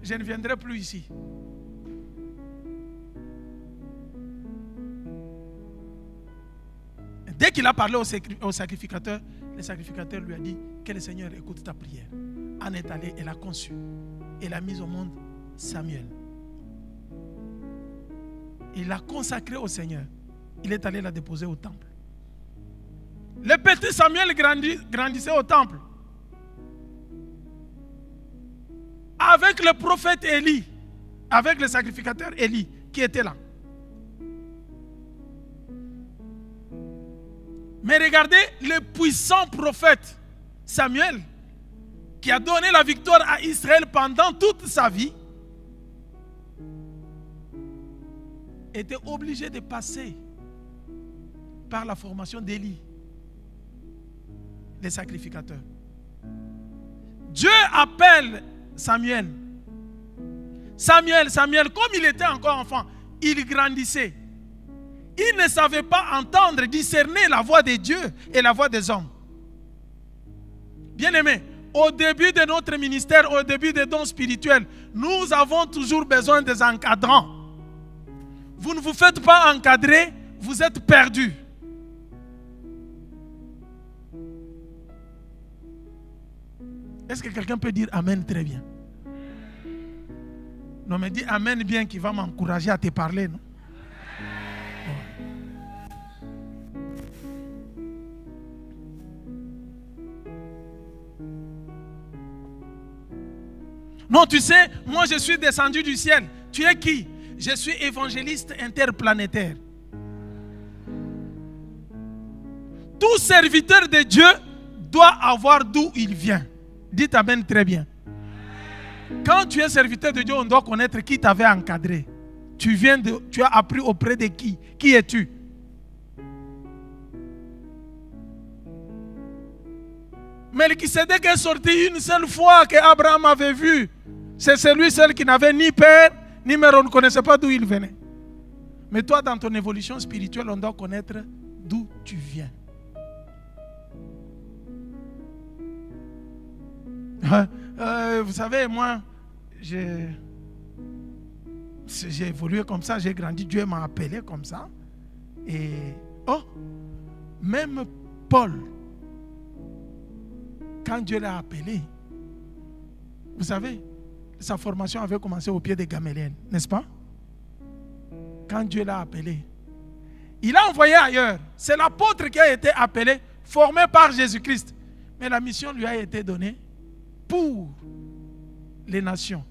je ne viendrai plus ici. Dès qu'il a parlé au sacrificateur, le sacrificateur lui a dit que le Seigneur écoute ta prière. Anne est allée, elle a conçu. Elle a mis au monde Samuel. Il l'a consacré au Seigneur. Il est allé la déposer au temple. Le petit Samuel grandissait au temple. Avec le prophète Élie, avec le sacrificateur Élie qui était là. Mais regardez le puissant prophète Samuel qui a donné la victoire à Israël pendant toute sa vie était obligé de passer par la formation d'Élie, les sacrificateurs. Dieu appelle Samuel. Samuel, comme il était encore enfant, il grandissait. Il ne savait pas entendre, discerner la voix de Dieu et la voix des hommes. Bien-aimés, au début de notre ministère, au début des dons spirituels, nous avons toujours besoin des encadrants. Vous ne vous faites pas encadrer, vous êtes perdus. Est-ce que quelqu'un peut dire Amen très bien? Non, mais dis Amen bien qui va m'encourager à te parler, non? Non, tu sais, moi je suis descendu du ciel. Tu es qui? Je suis évangéliste interplanétaire. Tout serviteur de Dieu doit avoir d'où il vient. Dites Amen très bien. Quand tu es serviteur de Dieu, on doit connaître qui t'avait encadré. Tu as appris auprès de qui? Qui es-tu? Melchisédek est sorti une seule fois que Abraham avait vu. C'est celui seul qui n'avait ni père, ni mère. On ne connaissait pas d'où il venait. Mais toi, dans ton évolution spirituelle, on doit connaître d'où tu viens. Vous savez, moi, j'ai évolué comme ça, j'ai grandi, Dieu m'a appelé comme ça. Et, même Paul, quand Dieu l'a appelé, vous savez, sa formation avait commencé au pied de Gamaliel, n'est-ce pas? Quand Dieu l'a appelé, il l'a envoyé ailleurs. C'est l'apôtre qui a été appelé, formé par Jésus-Christ. Mais la mission lui a été donnée pour les nations,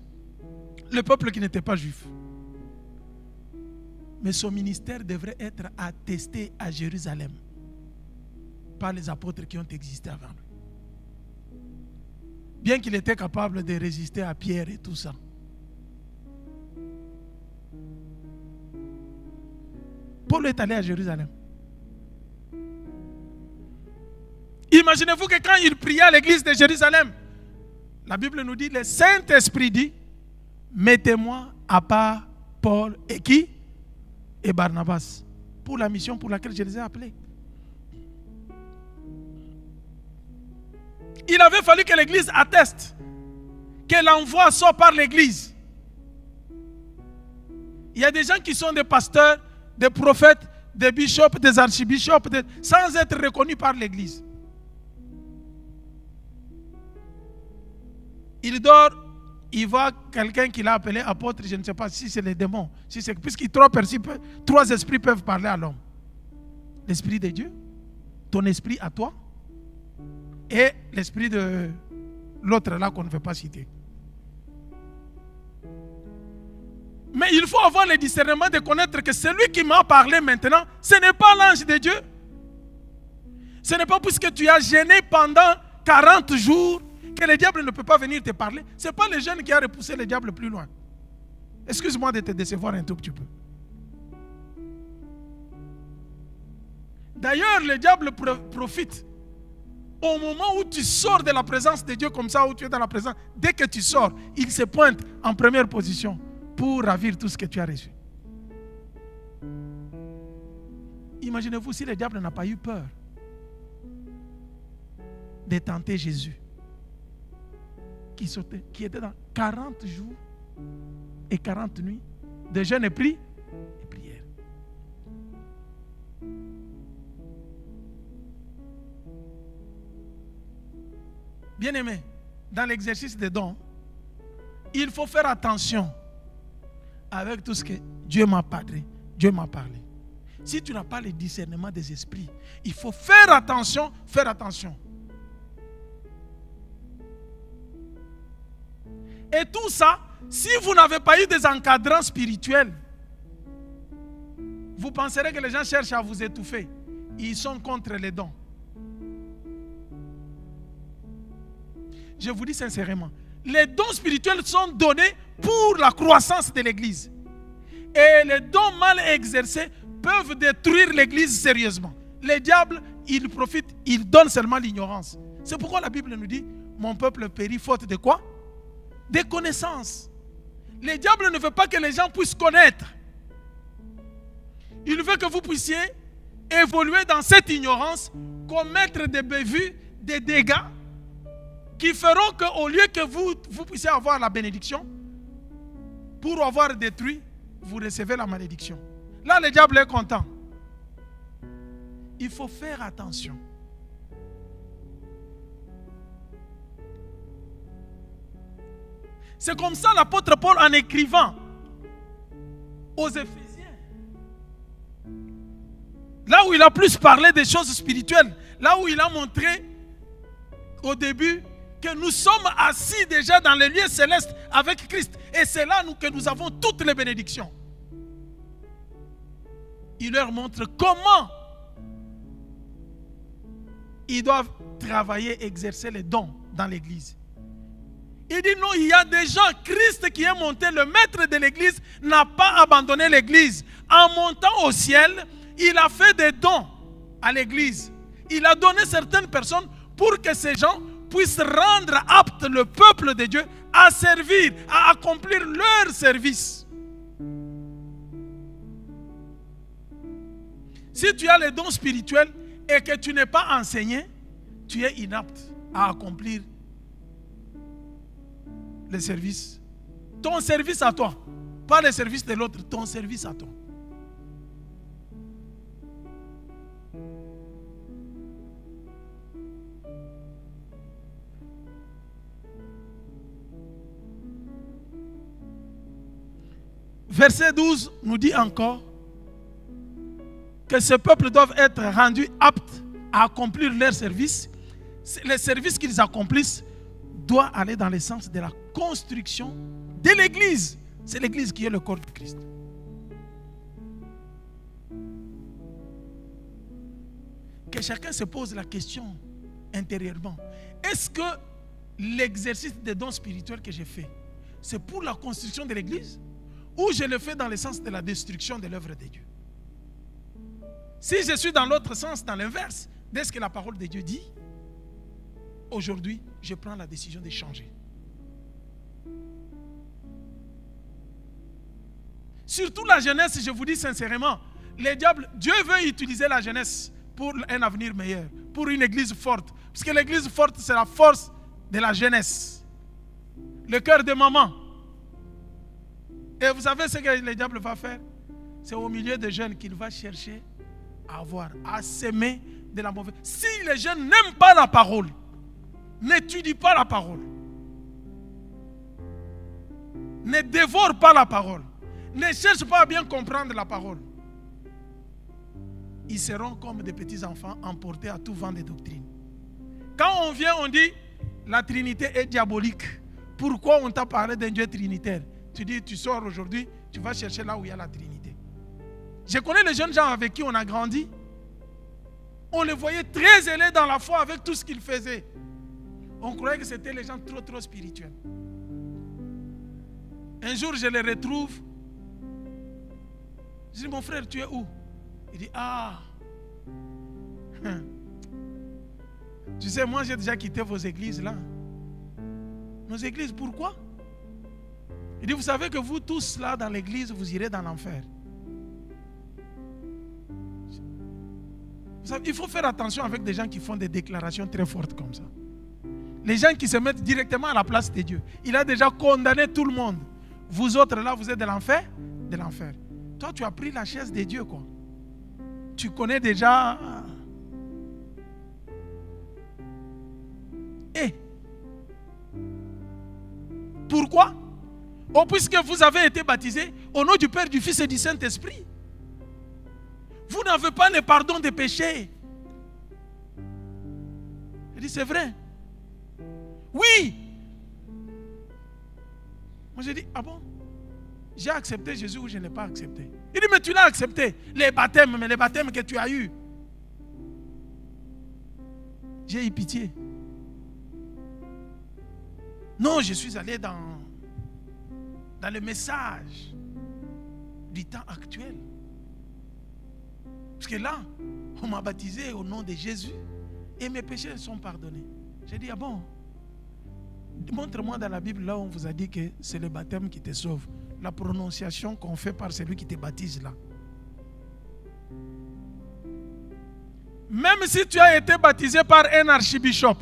le peuple qui n'était pas juif. Mais son ministère devrait être attesté à Jérusalem par les apôtres qui ont existé avant lui. Bien qu'il était capable de résister à Pierre et tout ça. Paul est allé à Jérusalem. Imaginez-vous que quand il priait à l'église de Jérusalem, la Bible nous dit, le Saint-Esprit dit, mettez-moi à part Paul et qui? Et Barnabas, pour la mission pour laquelle je les ai appelés. Il avait fallu que l'église atteste que l'envoi sort par l'église. Il y a des gens qui sont des pasteurs, des prophètes, des bishops, des archibishops, sans être reconnus par l'église. Il dort, il voit quelqu'un qui l'a appelé apôtre, je ne sais pas si c'est les démons, puisque trois esprits peuvent parler à l'homme. L'esprit de Dieu, ton esprit à toi, et l'esprit de l'autre là qu'on ne veut pas citer. Mais il faut avoir le discernement de connaître que celui qui m'a parlé maintenant, ce n'est pas l'ange de Dieu. Ce n'est pas puisque tu as gêné pendant 40 jours que le diable ne peut pas venir te parler. Ce n'est pas le jeune qui a repoussé le diable plus loin. Excuse-moi de te décevoir un tout petit peu. D'ailleurs, le diable profite. Au moment où tu sors de la présence de Dieu comme ça, où tu es dans la présence, dès que tu sors, il se pointe en première position pour ravir tout ce que tu as reçu. Imaginez-vous si le diable n'a pas eu peur de tenter Jésus, qui était dans 40 jours et 40 nuits de jeûne et prière. Bien-aimé, dans l'exercice des dons, il faut faire attention avec tout ce que Dieu m'a parlé. Dieu m'a parlé. Si tu n'as pas le discernement des esprits, il faut faire attention, faire attention. Et tout ça, si vous n'avez pas eu des encadrants spirituels, vous penserez que les gens cherchent à vous étouffer. Ils sont contre les dons. Je vous dis sincèrement, les dons spirituels sont donnés pour la croissance de l'Église. Et les dons mal exercés peuvent détruire l'Église sérieusement. Les diables, ils profitent, ils donnent seulement l'ignorance. C'est pourquoi la Bible nous dit, mon peuple périt faute de quoi? Des connaissances. Le diable ne veut pas que les gens puissent connaître. Il veut que vous puissiez évoluer dans cette ignorance, commettre des bévues, des dégâts qui feront qu'au lieu que vous puissiez avoir la bénédiction, pour avoir détruit, vous recevez la malédiction. Là, le diable est content. Il faut faire attention. C'est comme ça l'apôtre Paul, en écrivant aux Éphésiens, là où il a plus parlé des choses spirituelles, là où il a montré au début que nous sommes assis déjà dans les lieux célestes avec Christ. Et c'est là que nous avons toutes les bénédictions. Il leur montre comment ils doivent travailler, exercer les dons dans l'église. Il dit non, il y a des gens, Christ qui est monté, le maître de l'église, n'a pas abandonné l'église. En montant au ciel, il a fait des dons à l'église. Il a donné certaines personnes pour que ces gens puissent rendre apte le peuple de Dieu à servir, à accomplir leur service. Si tu as les dons spirituels et que tu n'es pas enseigné, tu es inapte à accomplir le service. Ton service à toi, pas le service de l'autre, ton service à toi. Verset 12 nous dit encore que ce peuple doivent être rendus aptes à accomplir leur service. Le service qu'ils accomplissent doit aller dans le sens de la construction de l'Église. C'est l'Église qui est le corps de Christ. Que chacun se pose la question intérieurement. Est-ce que l'exercice des dons spirituels que j'ai fait, c'est pour la construction de l'Église ou je le fais dans le sens de la destruction de l'œuvre de Dieu? Si je suis dans l'autre sens, dans l'inverse, dès ce que la parole de Dieu dit, aujourd'hui, je prends la décision de changer. Surtout la jeunesse, je vous dis sincèrement, les diables, Dieu veut utiliser la jeunesse pour un avenir meilleur, pour une église forte. Parce que l'église forte, c'est la force de la jeunesse. Le cœur de maman. Et vous savez ce que le diable va faire? C'est au milieu des jeunes qu'il va chercher à avoir, à s'aimer de la mauvaise. Si les jeunes n'aiment pas la parole, n'étudient pas la parole, ne dévorent pas la parole, ne cherchent pas à bien comprendre la parole, ils seront comme des petits enfants emportés à tout vent de doctrine. Quand on vient, on dit la Trinité est diabolique. Pourquoi on t'a parlé d'un Dieu trinitaire? Tu dis, tu sors aujourd'hui, tu vas chercher là où il y a la Trinité. Je connais les jeunes gens avec qui on a grandi. On les voyait très zélés dans la foi avec tout ce qu'ils faisaient. On croyait que c'était les gens trop spirituels. Un jour, je les retrouve. Je dis, mon frère, tu es où? Il dit, ah. Tu sais, moi, j'ai déjà quitté vos églises là. Nos églises, pourquoi? Il dit, vous savez que vous tous là dans l'église, vous irez dans l'enfer. Il faut faire attention avec des gens qui font des déclarations très fortes comme ça. Les gens qui se mettent directement à la place de Dieu. Il a déjà condamné tout le monde. Vous autres là, vous êtes de l'enfer? De l'enfer. Toi, tu as pris la chaise de Dieu, quoi. Tu connais déjà. Et Pourquoi? Oh, puisque vous avez été baptisés au nom du Père, du Fils et du Saint-Esprit. Vous n'avez pas le pardon des péchés. Il dit, c'est vrai. Oui. Moi, j'ai dit, ah bon? J'ai accepté Jésus ou je n'ai pas accepté? Il dit, mais tu l'as accepté. Les baptêmes, mais les baptêmes que tu as eus. J'ai eu pitié. Non, je suis allé dans le message du temps actuel. Parce que là, on m'a baptisé au nom de Jésus et mes péchés sont pardonnés. J'ai dit, ah bon? Montre-moi dans la Bible là où on vous a dit que c'est le baptême qui te sauve. La prononciation qu'on fait par celui qui te baptise là. Même si tu as été baptisé par un archibishop,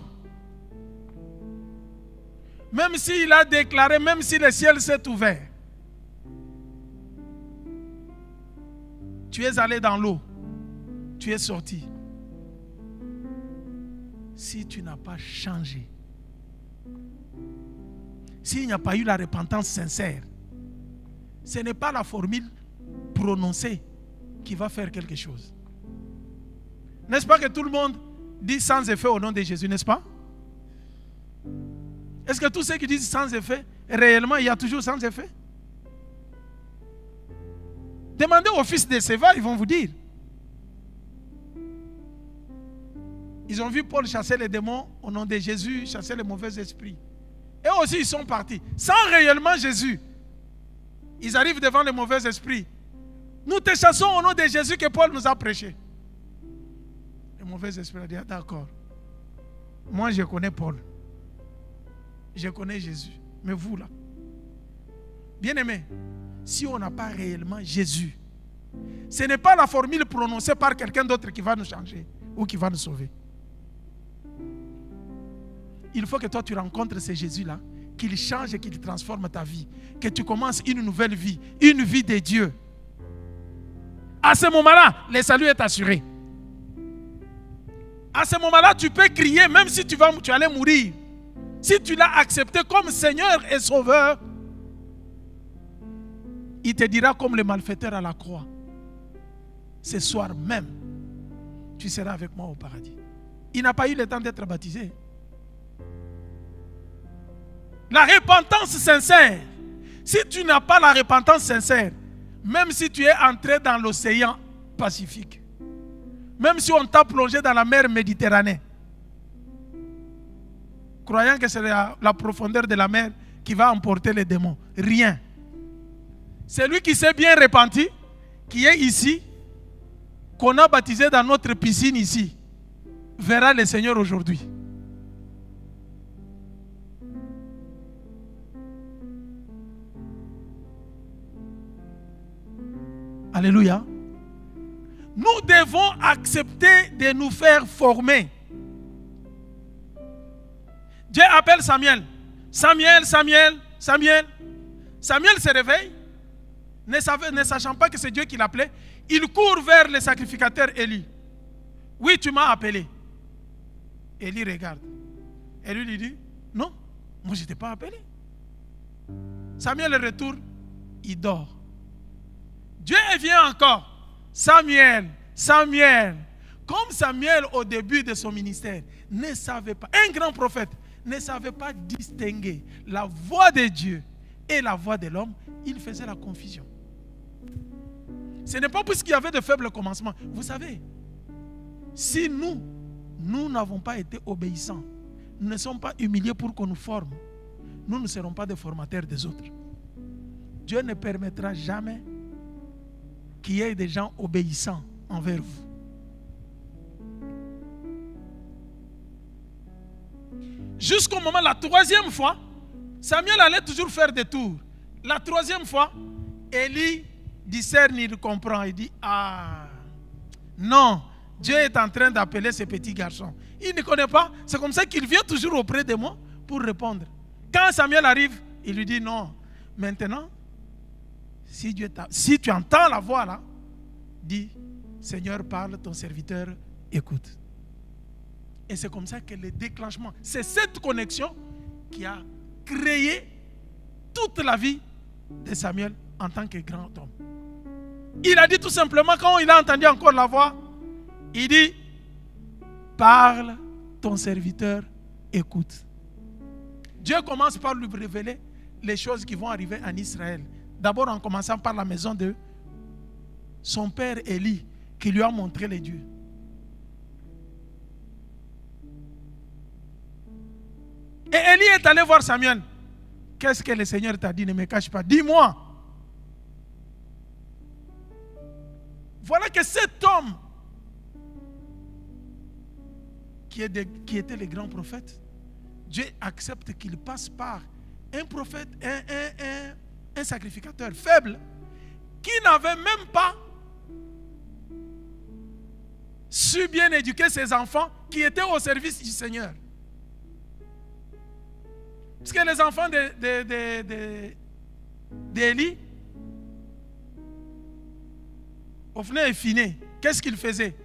même s'il a déclaré, même si le ciel s'est ouvert, tu es allé dans l'eau, tu es sorti. Si tu n'as pas changé, s'il n'y a pas eu la repentance sincère, ce n'est pas la formule prononcée qui va faire quelque chose. N'est-ce pas que tout le monde dit sans effet au nom de Jésus, n'est-ce pas? Est-ce que tous ceux qui disent sans effet, réellement il y a toujours sans effet? Demandez aux fils de Séva, ils vont vous dire. Ils ont vu Paul chasser les démons au nom de Jésus, chasser les mauvais esprits. Et aussi ils sont partis, sans réellement Jésus. Ils arrivent devant les mauvais esprits. Nous te chassons au nom de Jésus que Paul nous a prêché. Le mauvais esprit a dit, ah, d'accord. Moi je connais Paul. Je connais Jésus. Mais vous là, bien-aimés, si on n'a pas réellement Jésus, ce n'est pas la formule prononcée par quelqu'un d'autre qui va nous changer ou qui va nous sauver. Il faut que toi tu rencontres ce Jésus-là, qu'il change et qu'il transforme ta vie, que tu commences une nouvelle vie, une vie de Dieu. À ce moment-là, le salut est assuré. À ce moment-là, tu peux crier, même si tu allais mourir. Si tu l'as accepté comme Seigneur et Sauveur, il te dira comme le malfaiteur à la croix, ce soir même, tu seras avec moi au paradis. Il n'a pas eu le temps d'être baptisé. La repentance sincère, si tu n'as pas la repentance sincère, même si tu es entré dans l'océan Pacifique, même si on t'a plongé dans la mer Méditerranée, croyant que c'est la profondeur de la mer qui va emporter les démons. Rien. Celui qui s'est bien repenti, qui est ici, qu'on a baptisé dans notre piscine ici, verra le Seigneur aujourd'hui. Alléluia. Nous devons accepter de nous faire former. Dieu appelle Samuel. Samuel, Samuel, Samuel. Samuel se réveille, ne sachant pas que c'est Dieu qui l'appelait. Il court vers le sacrificateur Élie. Oui, tu m'as appelé. Élie regarde. Élie lui dit, non, moi je ne t'ai pas appelé. Samuel retourne, il dort. Dieu vient encore. Samuel, Samuel. Comme Samuel au début de son ministère ne savait pas, un grand prophète, ne savait pas distinguer la voix de Dieu et la voix de l'homme, il faisait la confusion. Ce n'est pas puisqu'il y avait de faibles commencements. Vous savez, si nous n'avons pas été obéissants, nous ne sommes pas humiliés pour qu'on nous forme, nous ne serons pas des formateurs des autres. Dieu ne permettra jamais qu'il y ait des gens obéissants envers vous. Jusqu'au moment, la troisième fois, Samuel allait toujours faire des tours. La troisième fois, Élie discerne, il comprend. Il dit, ah, non, Dieu est en train d'appeler ce petit garçon. Il ne connaît pas. C'est comme ça qu'il vient toujours auprès de moi pour répondre. Quand Samuel arrive, il lui dit, non, maintenant, si tu entends la voix là, dis, Seigneur parle, ton serviteur écoute. Et c'est comme ça que le déclenchement, c'est cette connexion qui a créé toute la vie de Samuel en tant que grand homme. Il a dit tout simplement, quand il a entendu encore la voix, il dit, parle, ton serviteur écoute. Dieu commence par lui révéler les choses qui vont arriver en Israël. D'abord en commençant par la maison de son père Élie, qui lui a montré les dieux. Et Élie est allé voir Samuel. Qu'est-ce que le Seigneur t'a dit? Ne me cache pas. Dis-moi. Voilà que cet homme qui était le grand prophète, Dieu accepte qu'il passe par un prophète, un sacrificateur faible qui n'avait même pas su bien éduquer ses enfants qui étaient au service du Seigneur. Parce que les enfants d'Élie, Ophné et Phiné, qu'est-ce qu'ils faisaient?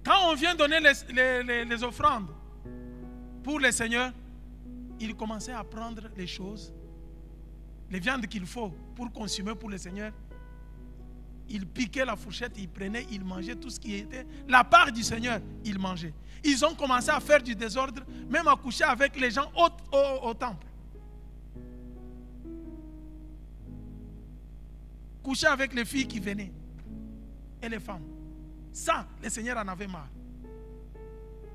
Quand on vient donner les offrandes pour le Seigneur, ils commençaient à prendre les choses, les viandes qu'il faut pour consommer pour le Seigneur. Ils piquaient la fourchette, ils prenaient, ils mangeaient tout ce qui était la part du Seigneur, ils mangeaient. Ils ont commencé à faire du désordre, même à coucher avec les gens au temple. Coucher avec les filles qui venaient et les femmes. Ça, le Seigneur en avait marre.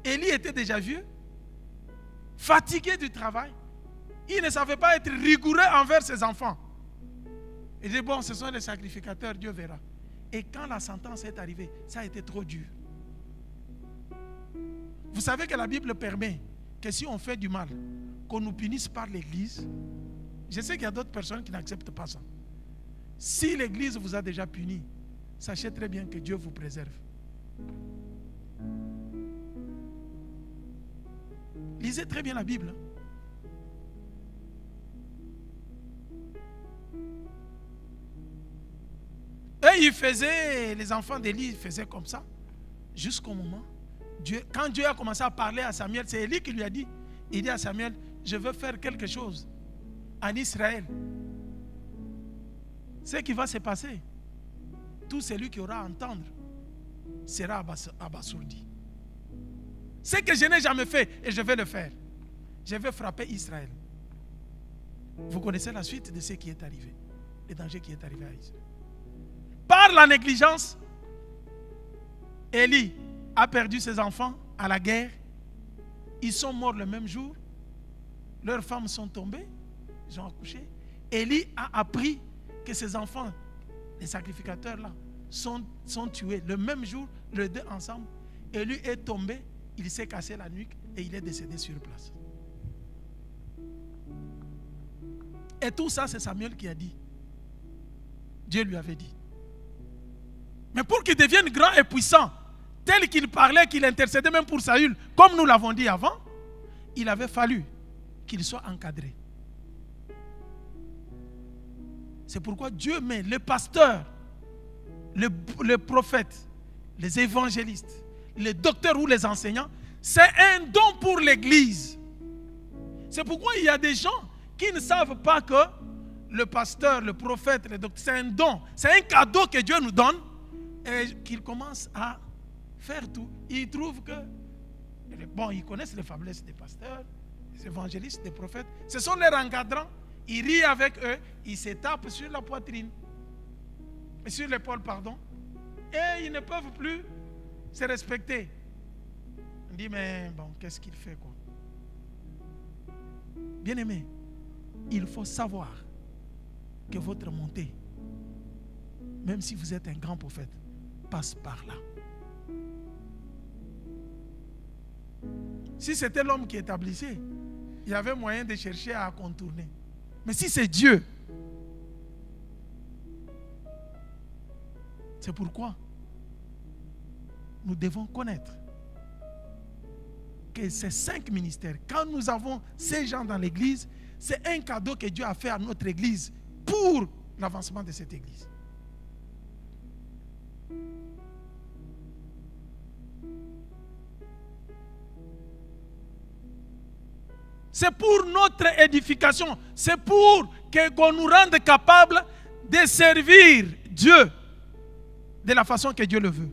Élie était déjà vieux, fatigué du travail. Il ne savait pas être rigoureux envers ses enfants. Il dit, bon, ce sont les sacrificateurs, Dieu verra. Et quand la sentence est arrivée, ça a été trop dur. Vous savez que la Bible permet que si on fait du mal, qu'on nous punisse par l'Église. Je sais qu'il y a d'autres personnes qui n'acceptent pas ça. Si l'Église vous a déjà puni, sachez très bien que Dieu vous préserve. Lisez très bien la Bible. Et ils faisaient, les enfants d'Élie faisaient comme ça, jusqu'au moment, quand Dieu a commencé à parler à Samuel, c'est Élie qui lui a dit, il dit à Samuel, je veux faire quelque chose en Israël. Ce qui va se passer, tout celui qui aura à entendre sera abasourdi. Ce que je n'ai jamais fait, et je vais le faire. Je vais frapper Israël. Vous connaissez la suite de ce qui est arrivé, le danger qui est arrivé à Israël. Par la négligence, Élie a perdu ses enfants à la guerre. Ils sont morts le même jour. Leurs femmes sont tombées. Ils ont accouché. Élie a appris que ses enfants, les sacrificateurs là, sont tués le même jour, les deux ensemble. Élie est tombé, il s'est cassé la nuque et il est décédé sur place. Et tout ça, c'est Samuel qui a dit. Dieu lui avait dit. Mais pour qu'il devienne grand et puissant, tel qu'il parlait, qu'il intercédait même pour Saül, comme nous l'avons dit avant, il avait fallu qu'il soit encadré. C'est pourquoi Dieu met les pasteurs, les prophètes, les évangélistes, les docteurs ou les enseignants. C'est un don pour l'Église. C'est pourquoi il y a des gens qui ne savent pas que le pasteur, le prophète, le docteur, c'est un don. C'est un cadeau que Dieu nous donne. Et qu'ils commencent à faire tout. Ils trouvent que, bon, ils connaissent les faiblesses des pasteurs, des évangélistes, des prophètes. Ce sont leurs encadrants. Ils rient avec eux. Ils se tapent sur la poitrine. Sur l'épaule, pardon. Et ils ne peuvent plus se respecter. On dit, mais bon, qu'est-ce qu'il fait, quoi? Bien-aimé, il faut savoir que votre montée, même si vous êtes un grand prophète, passe par là. Si c'était l'homme qui établissait, il y avait moyen de chercher à contourner. Mais si c'est Dieu, c'est pourquoi nous devons connaître que ces 5 ministères, quand nous avons ces gens dans l'église, c'est un cadeau que Dieu a fait à notre église pour l'avancement de cette église. C'est pour notre édification. C'est pour qu'on nous rende capables de servir Dieu de la façon que Dieu le veut.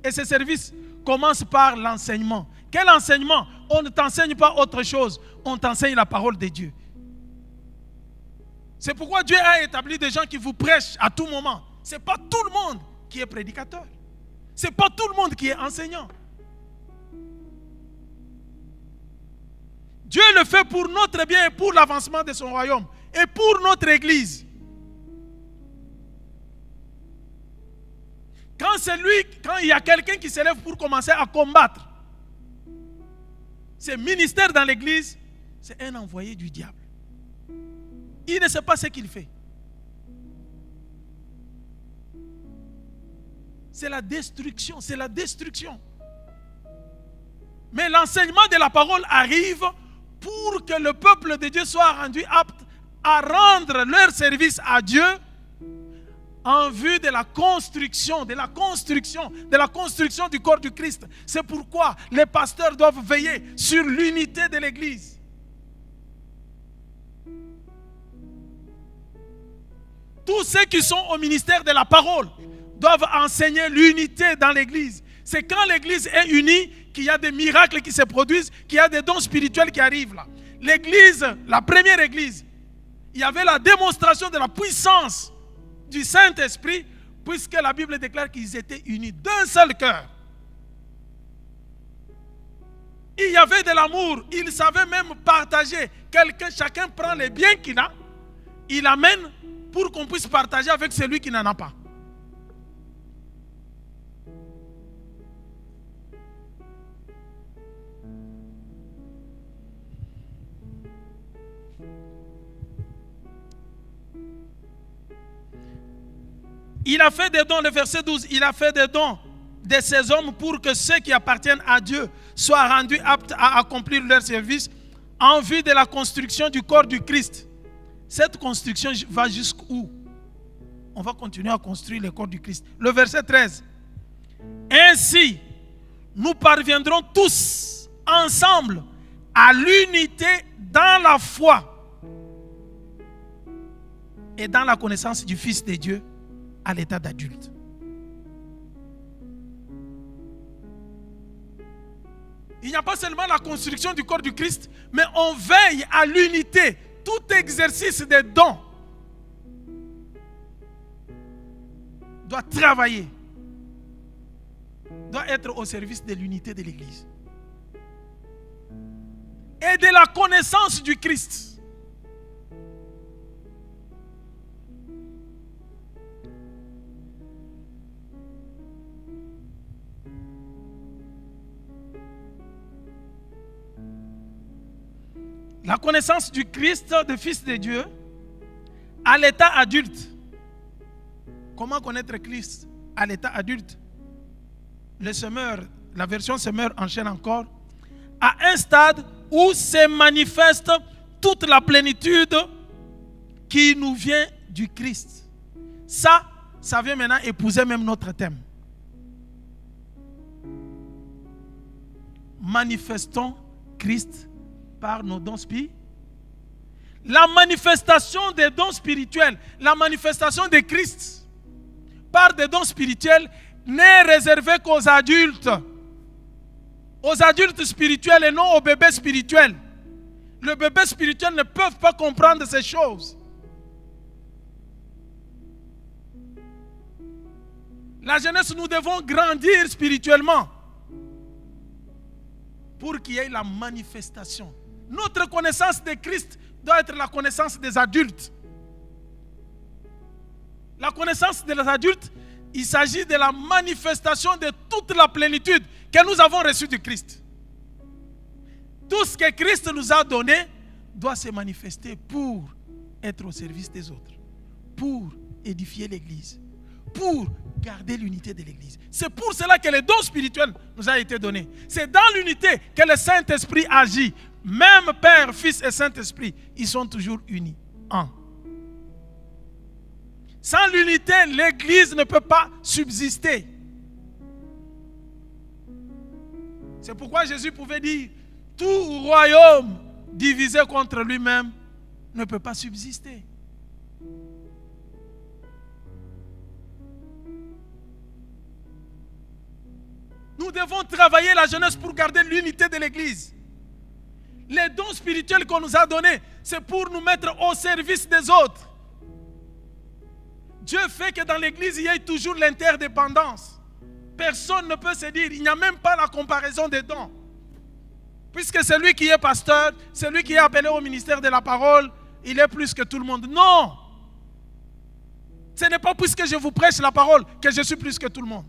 Et ce service commence par l'enseignement. Quel enseignement? On ne t'enseigne pas autre chose. On t'enseigne la parole de Dieu. C'est pourquoi Dieu a établi des gens qui vous prêchent à tout moment. Ce n'est pas tout le monde qui est prédicateur. Ce n'est pas tout le monde qui est enseignant. Dieu le fait pour notre bien et pour l'avancement de son royaume. Et pour notre église. Quand il y a quelqu'un qui se lève pour commencer à combattre, ce ministère dans l'église, c'est un envoyé du diable. Il ne sait pas ce qu'il fait. C'est la destruction, c'est la destruction. Mais l'enseignement de la parole arrive pour que le peuple de Dieu soit rendu apte à rendre leur service à Dieu en vue de la construction du corps du Christ. C'est pourquoi les pasteurs doivent veiller sur l'unité de l'Église. Tous ceux qui sont au ministère de la parole doivent enseigner l'unité dans l'Église. C'est quand l'Église est unie qu'il y a des miracles qui se produisent, qu'il y a des dons spirituels qui arrivent là. L'Église, la première Église, il y avait la démonstration de la puissance du Saint-Esprit, puisque la Bible déclare qu'ils étaient unis d'un seul cœur. Il y avait de l'amour, ils savaient même partager. Chacun prend les biens qu'il a, il amène pour qu'on puisse partager avec celui qui n'en a pas. Il a fait des dons, le verset 12, il a fait des dons de ces hommes pour que ceux qui appartiennent à Dieu soient rendus aptes à accomplir leur service en vue de la construction du corps du Christ. Cette construction va jusqu'où? On va continuer à construire le corps du Christ. Le verset 13. Ainsi, nous parviendrons tous ensemble à l'unité dans la foi et dans la connaissance du Fils de Dieu à l'état d'adulte. Il n'y a pas seulement la construction du corps du Christ, mais on veille à l'unité. Tout exercice des dons doit travailler, doit être au service de l'unité de l'Église et de la connaissance du Christ. La connaissance du Christ, du Fils de Dieu, à l'état adulte. Comment connaître Christ à l'état adulte? Le semeur, la version semeur enchaîne encore. À un stade où se manifeste toute la plénitude qui nous vient du Christ. Ça vient maintenant épouser même notre thème. Manifestons Christ par nos dons spirituels. La manifestation des dons spirituels, la manifestation de Christ par des dons spirituels n'est réservée qu'aux adultes spirituels et non aux bébés spirituels. Les bébés spirituels ne peuvent pas comprendre ces choses. La jeunesse, nous devons grandir spirituellement pour qu'il y ait la manifestation. Notre connaissance de Christ doit être la connaissance des adultes. La connaissance des adultes, il s'agit de la manifestation de toute la plénitude que nous avons reçue du Christ. Tout ce que Christ nous a donné doit se manifester pour être au service des autres, pour édifier l'Église, pour garder l'unité de l'Église. C'est pour cela que les dons spirituels nous ont été donnés. C'est dans l'unité que le Saint-Esprit agit. Même Père, Fils et Saint-Esprit, ils sont toujours unis. Un. Sans l'unité, l'Église ne peut pas subsister. C'est pourquoi Jésus pouvait dire, tout royaume divisé contre lui-même ne peut pas subsister. Nous devons travailler la jeunesse pour garder l'unité de l'Église. Les dons spirituels qu'on nous a donnés, c'est pour nous mettre au service des autres. Dieu fait que dans l'Église, il y ait toujours l'interdépendance. Personne ne peut se dire, il n'y a même pas la comparaison des dons. Puisque celui qui est pasteur, celui qui est appelé au ministère de la parole, il est plus que tout le monde. Non! Ce n'est pas puisque je vous prêche la parole que je suis plus que tout le monde.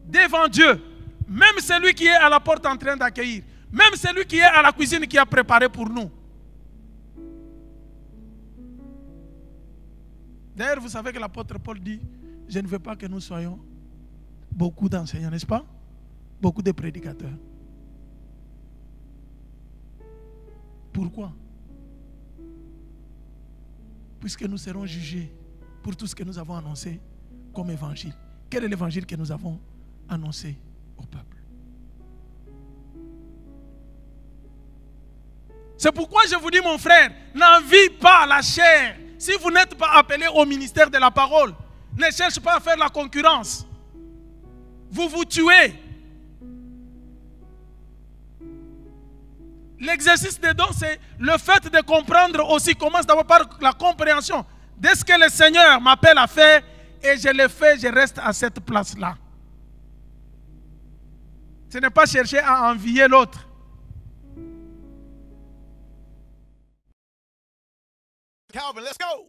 Devant Dieu, même celui qui est à la porte en train d'accueillir, même celui qui est à la cuisine qui a préparé pour nous. D'ailleurs, vous savez que l'apôtre Paul dit, je ne veux pas que nous soyons beaucoup d'enseignants, n'est-ce pas? Beaucoup de prédicateurs. Pourquoi? Puisque nous serons jugés pour tout ce que nous avons annoncé comme évangile. Quel est l'évangile que nous avons annoncé au peuple? C'est pourquoi je vous dis, mon frère, n'envie pas la chair. Si vous n'êtes pas appelé au ministère de la parole, ne cherchez pas à faire la concurrence. Vous vous tuez. L'exercice des dons, c'est le fait de comprendre aussi, commence d'abord par la compréhension de ce que le Seigneur m'appelle à faire et je le fais, je reste à cette place-là. Ce n'est pas chercher à envier l'autre. Calvin, let's go.